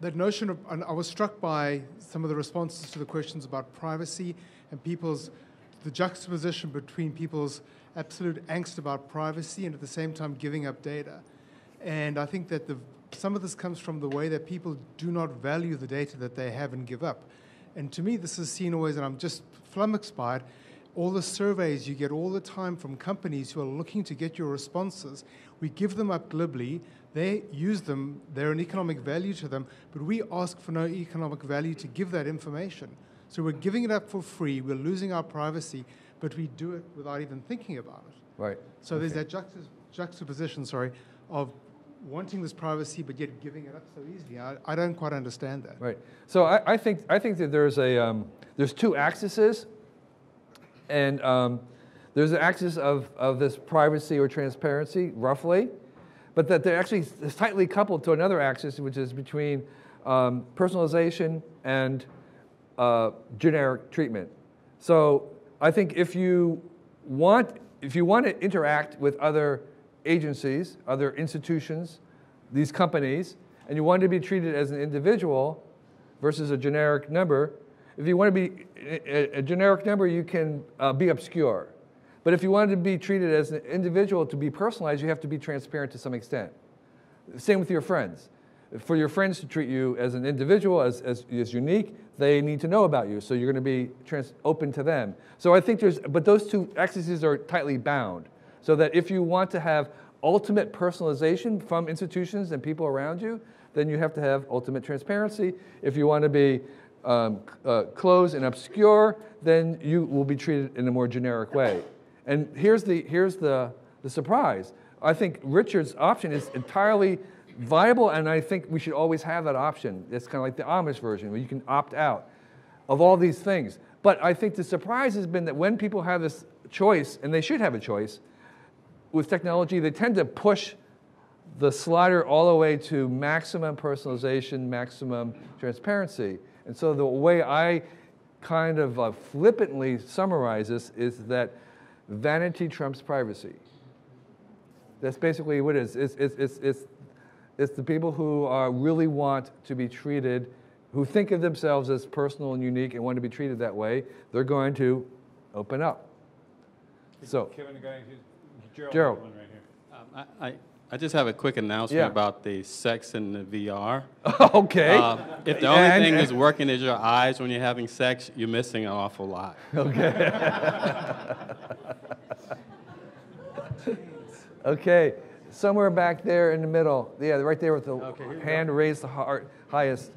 That notion of, and I was struck by some of the responses to the questions about privacy and the juxtaposition between people's absolute angst about privacy and at the same time giving up data. And I think that some of this comes from the way that people do not value the data that they have and give up. And to me, this is seen always, and I'm just flummoxed by it, all the surveys you get all the time from companies who are looking to get your responses. We give them up glibly, they use them, they're an economic value to them, but we ask for no economic value to give that information. So we're giving it up for free, we're losing our privacy, but we do it without even thinking about it. Right. So there's that juxtaposition, of wanting this privacy but yet giving it up so easily. I don't quite understand that. Right. So I think that there's two axes, and there's an axis of this privacy or transparency, roughly, but that they're actually tightly coupled to another axis, which is between personalization and generic treatment. So I think if you want to interact with other agencies, other institutions, these companies, and you want to be treated as an individual versus a generic number, if you want to be a generic number, you can be obscure. But if you want to be treated as an individual, to be personalized, you have to be transparent to some extent. Same with your friends. For your friends to treat you as an individual, as unique, they need to know about you. So you're going to be open to them. So I think but those two axes are tightly bound. So that if you want to have ultimate personalization from institutions and people around you, then you have to have ultimate transparency. If you want to be closed and obscure, then you will be treated in a more generic way. And here's the surprise. I think Richard's option is entirely viable, and I think we should always have that option. It's kind of like the Amish version, where you can opt out of all these things. But I think the surprise has been that when people have this choice, and they should have a choice, with technology, they tend to push the slider all the way to maximum personalization, maximum transparency. And so the way I kind of flippantly summarize this is that vanity trumps privacy. That's basically what it is. It's the people who really want to be treated, who think of themselves as personal and unique and want to be treated that way, they're going to open up. So, Kevin, the guy, Gerald. Right here. I just have a quick announcement about the sex in the VR. Okay. If the only thing that's working is your eyes when you're having sex, you're missing an awful lot. Okay. Okay. Somewhere back there in the middle. Yeah, right there with the hand raised the highest.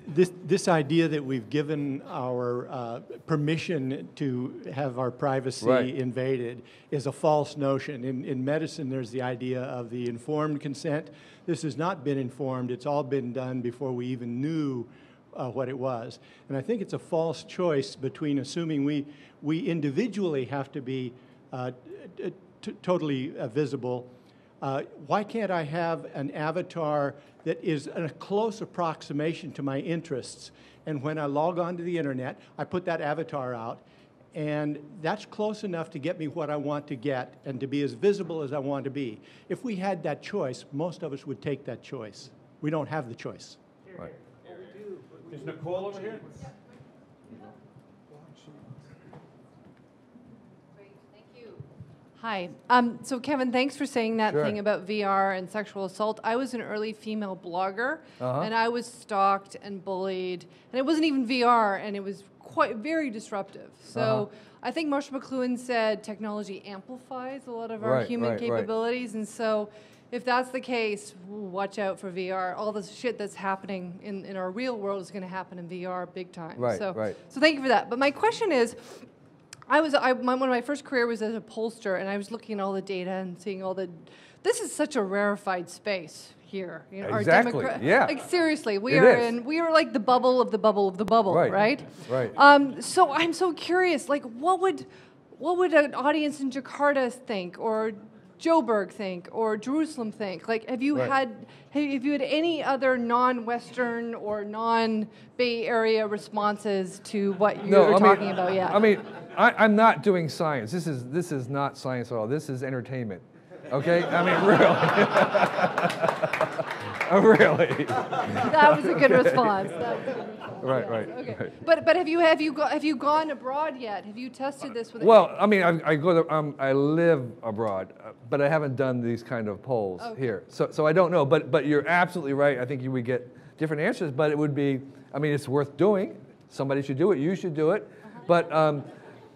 This idea that we've given our permission to have our privacy invaded is a false notion. In medicine, there's the idea of the informed consent. This has not been informed. It's all been done before we even knew what it was. And I think it's a false choice between assuming we individually have to be totally visible. Why can't I have an avatar that is a close approximation to my interests? And when I log on to the internet, I put that avatar out, and that's close enough to get me what I want to get and to be as visible as I want to be. If we had that choice, most of us would take that choice. We don't have the choice. Right. Is Nicole over here? Hi. So Kevin, thanks for saying that thing about VR and sexual assault. I was an early female blogger, and I was stalked and bullied, and it wasn't even VR, and it was very disruptive. So I think Marshall McLuhan said technology amplifies a lot of our human capabilities, and so if that's the case, watch out for VR. All the shit that's happening in our real world is going to happen in VR big time. So thank you for that. But my question is, one of my first career was as a pollster, and I was looking at all the data and seeing all the. This is such a rarefied space here. You know, exactly. Like seriously, we are like the bubble of the bubble of the bubble, right? Right. So I'm so curious. Like, what would an audience in Jakarta think, or Joburg think, or Jerusalem think? Like, have you had any other non-Western or non-Bay Area responses to what you're talking about? Yeah. I mean, I'm not doing science. This is not science at all. This is entertainment. Okay? I mean, really. Really. That was a good response. Right. But have you gone abroad yet? Have you tested this with? Well, I mean, I live abroad, but I haven't done these kind of polls here, so I don't know. But you're absolutely right. I think you would get different answers, but it would be. I mean, it's worth doing. Somebody should do it. You should do it. But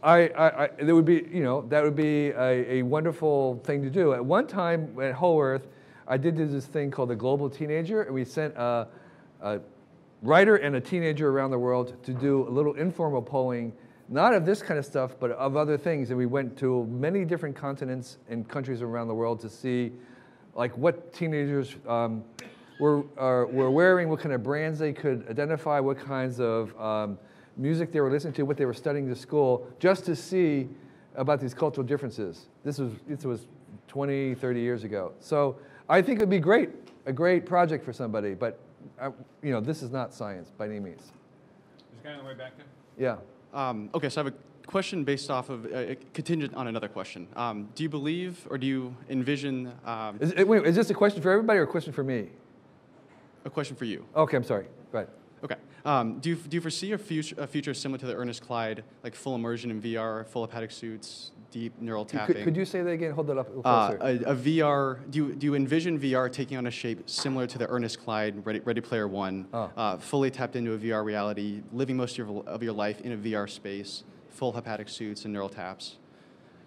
there would be, that would be a wonderful thing to do. At one time at Whole Earth, I did this thing called the Global Teenager, and we sent a writer and a teenager around the world to do a little informal polling, not of this kind of stuff, but of other things. And we went to many different continents and countries around the world to see, like, what teenagers were wearing, what kind of brands they could identify, what kinds of music they were listening to, what they were studying to school, just to see about these cultural differences. This was 20, 30 years ago. So I think it would be a great project for somebody, but this is not science by any means. This guy on the way back there? Yeah. Okay, so I have a question based off of, contingent on another question. Do you believe, or do you envision... Is this a question for everybody or a question for me? A question for you. Okay, I'm sorry. Go ahead. Okay. Do you foresee a future similar to the Ernest Clyde, like full immersion in VR, full hepatic suits, deep neural tapping? Could you say that again? Hold that up a little closer. A VR. Do you envision VR taking on a shape similar to the Ernest Clyde Ready Player One, fully tapped into a VR reality, living most of your life in a VR space, full hepatic suits and neural taps?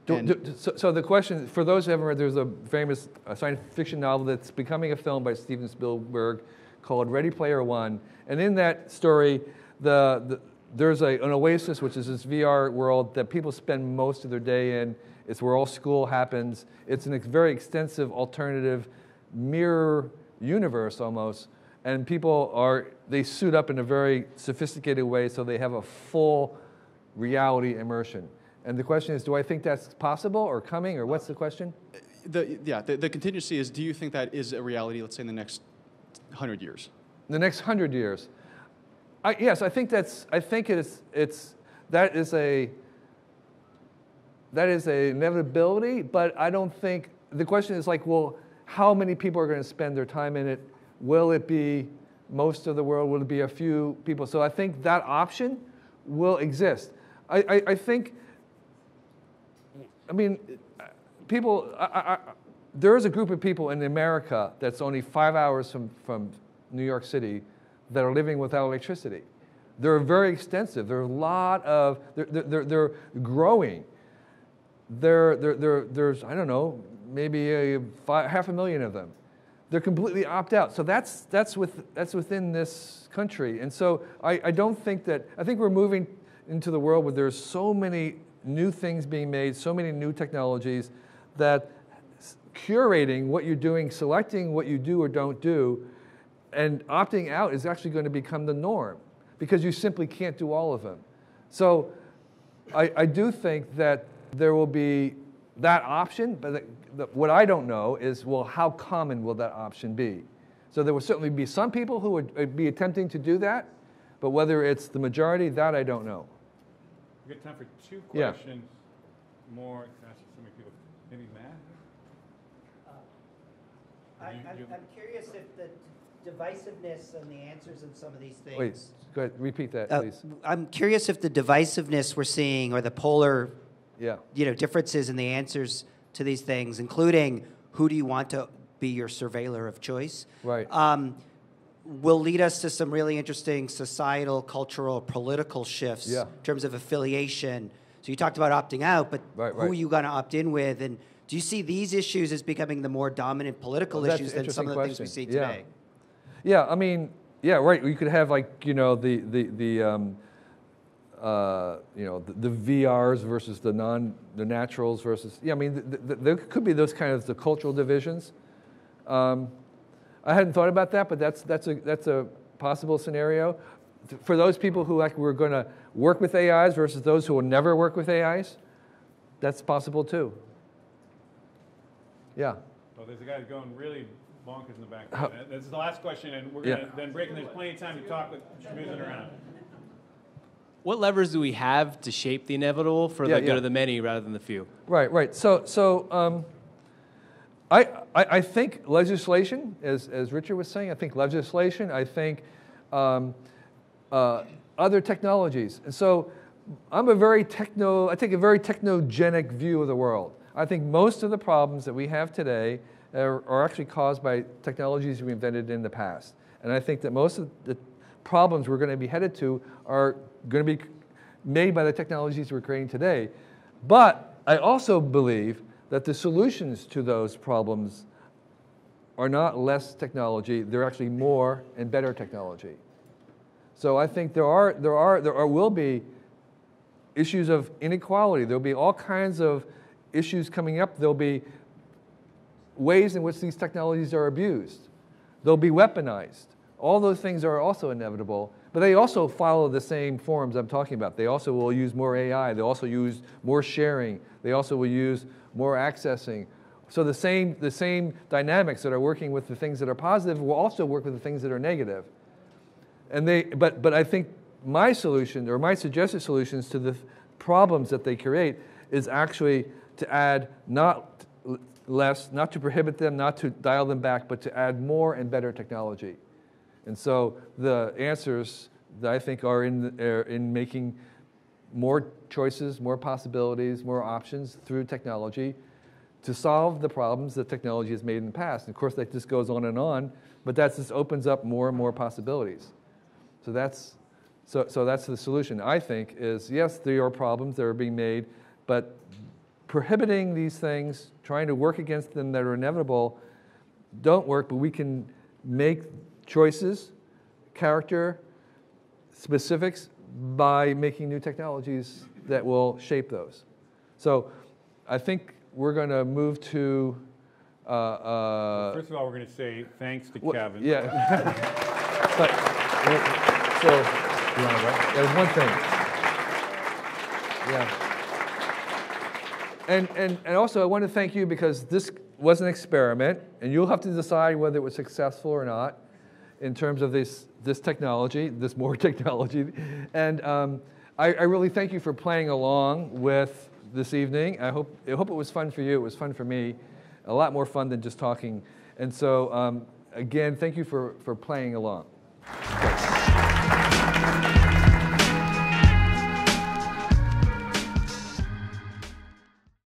So the question, for those who haven't read, there's a famous science fiction novel that's becoming a film by Steven Spielberg called Ready Player One. And in that story, there's an oasis, which is this VR world that people spend most of their day in. It's where all school happens. It's a very extensive alternative mirror universe almost. And they suit up in a very sophisticated way so they have a full reality immersion. And the question is, do I think that's possible or coming, or what's the question? The contingency is, do you think that is a reality, let's say, in the next 100 years? The next 100 years. Yes, I think that is a inevitability, but I don't think, the question is like, well, how many people are going to spend their time in it? Will it be most of the world? Will it be a few people? So I think that option will exist. I think, I mean, people, there is a group of people in America that's only 5 hours from New York City that are living without electricity. They're very extensive. There are a lot of, they're growing. There's, I don't know, maybe 500,000 of them. They're completely opt out. So that's within this country. And so I don't think that, I think we're moving into the world where there's so many new things being made, so many new technologies, that curating what you're doing, selecting what you do or don't do, and opting out is actually going to become the norm, because you simply can't do all of them. So I do think that there will be that option, but what I don't know is, well, how common will that option be? So there will certainly be some people who would be attempting to do that, but whether it's the majority, that I don't know. We've got time for two questions more. Gosh, so many people. Maybe Matt? I'm curious if the divisiveness and the answers in some of these things. Wait, go ahead, repeat that, please. I'm curious if the divisiveness we're seeing, or the polar differences in the answers to these things, including who do you want to be your surveiller of choice, right. Will lead us to some really interesting societal, cultural, political shifts in terms of affiliation. So you talked about opting out, but who are you going to opt in with? And do you see these issues as becoming the more dominant political issues than some of the things we see today? Yeah, I mean, yeah, right. You could have like, you know, the VRs versus the naturals versus, yeah, I mean, there could be those kind of the cultural divisions. I hadn't thought about that, but that's a possible scenario. For those people who like we're going to work with AIs versus those who will never work with AIs, that's possible too. Yeah. Well, there's a guy going really bonkers in the back. This is the last question, and we're going to then break, and there's plenty of time to talk with schmoozing around. What levers do we have to shape the inevitable for the good of the many rather than the few? Right, right. So I think legislation, as Richard was saying, I think legislation, I think other technologies. And so I take a very technogenic view of the world. I think most of the problems that we have today are actually caused by technologies we invented in the past. And I think that most of the problems we're going to be headed to are going to be made by the technologies we're creating today. But I also believe that the solutions to those problems are not less technology, they're actually more and better technology. So I think there will be issues of inequality. There'll be all kinds of issues coming up. There'll be ways in which these technologies are abused. They'll be weaponized. All those things are also inevitable, but they also follow the same forms I'm talking about. They also will use more AI. They also use more sharing. They also will use more accessing. So the same dynamics that are working with the things that are positive will also work with the things that are negative. And but I think my solution, or my suggested solutions to the problems that they create, is actually to add not less, not to prohibit them, not to dial them back, but to add more and better technology. And so the answers that I think are in making more choices, more possibilities, more options through technology to solve the problems that technology has made in the past. And of course, that just goes on, but that just opens up more and more possibilities. So that's the solution, I think, is yes, there are problems that are being made, but prohibiting these things, trying to work against them that are inevitable, don't work, but we can make choices, character, specifics, by making new technologies that will shape those. So I think we're going to move to... well, first of all, we're going to say thanks to Kevin. Yeah. But, so, you want to write? There's one thing. Yeah. And also, I want to thank you because this was an experiment, and you'll have to decide whether it was successful or not in terms of this technology, this more technology. And I really thank you for playing along with this evening. I hope it was fun for you. It was fun for me. A lot more fun than just talking. And so, again, thank you for playing along. Thanks.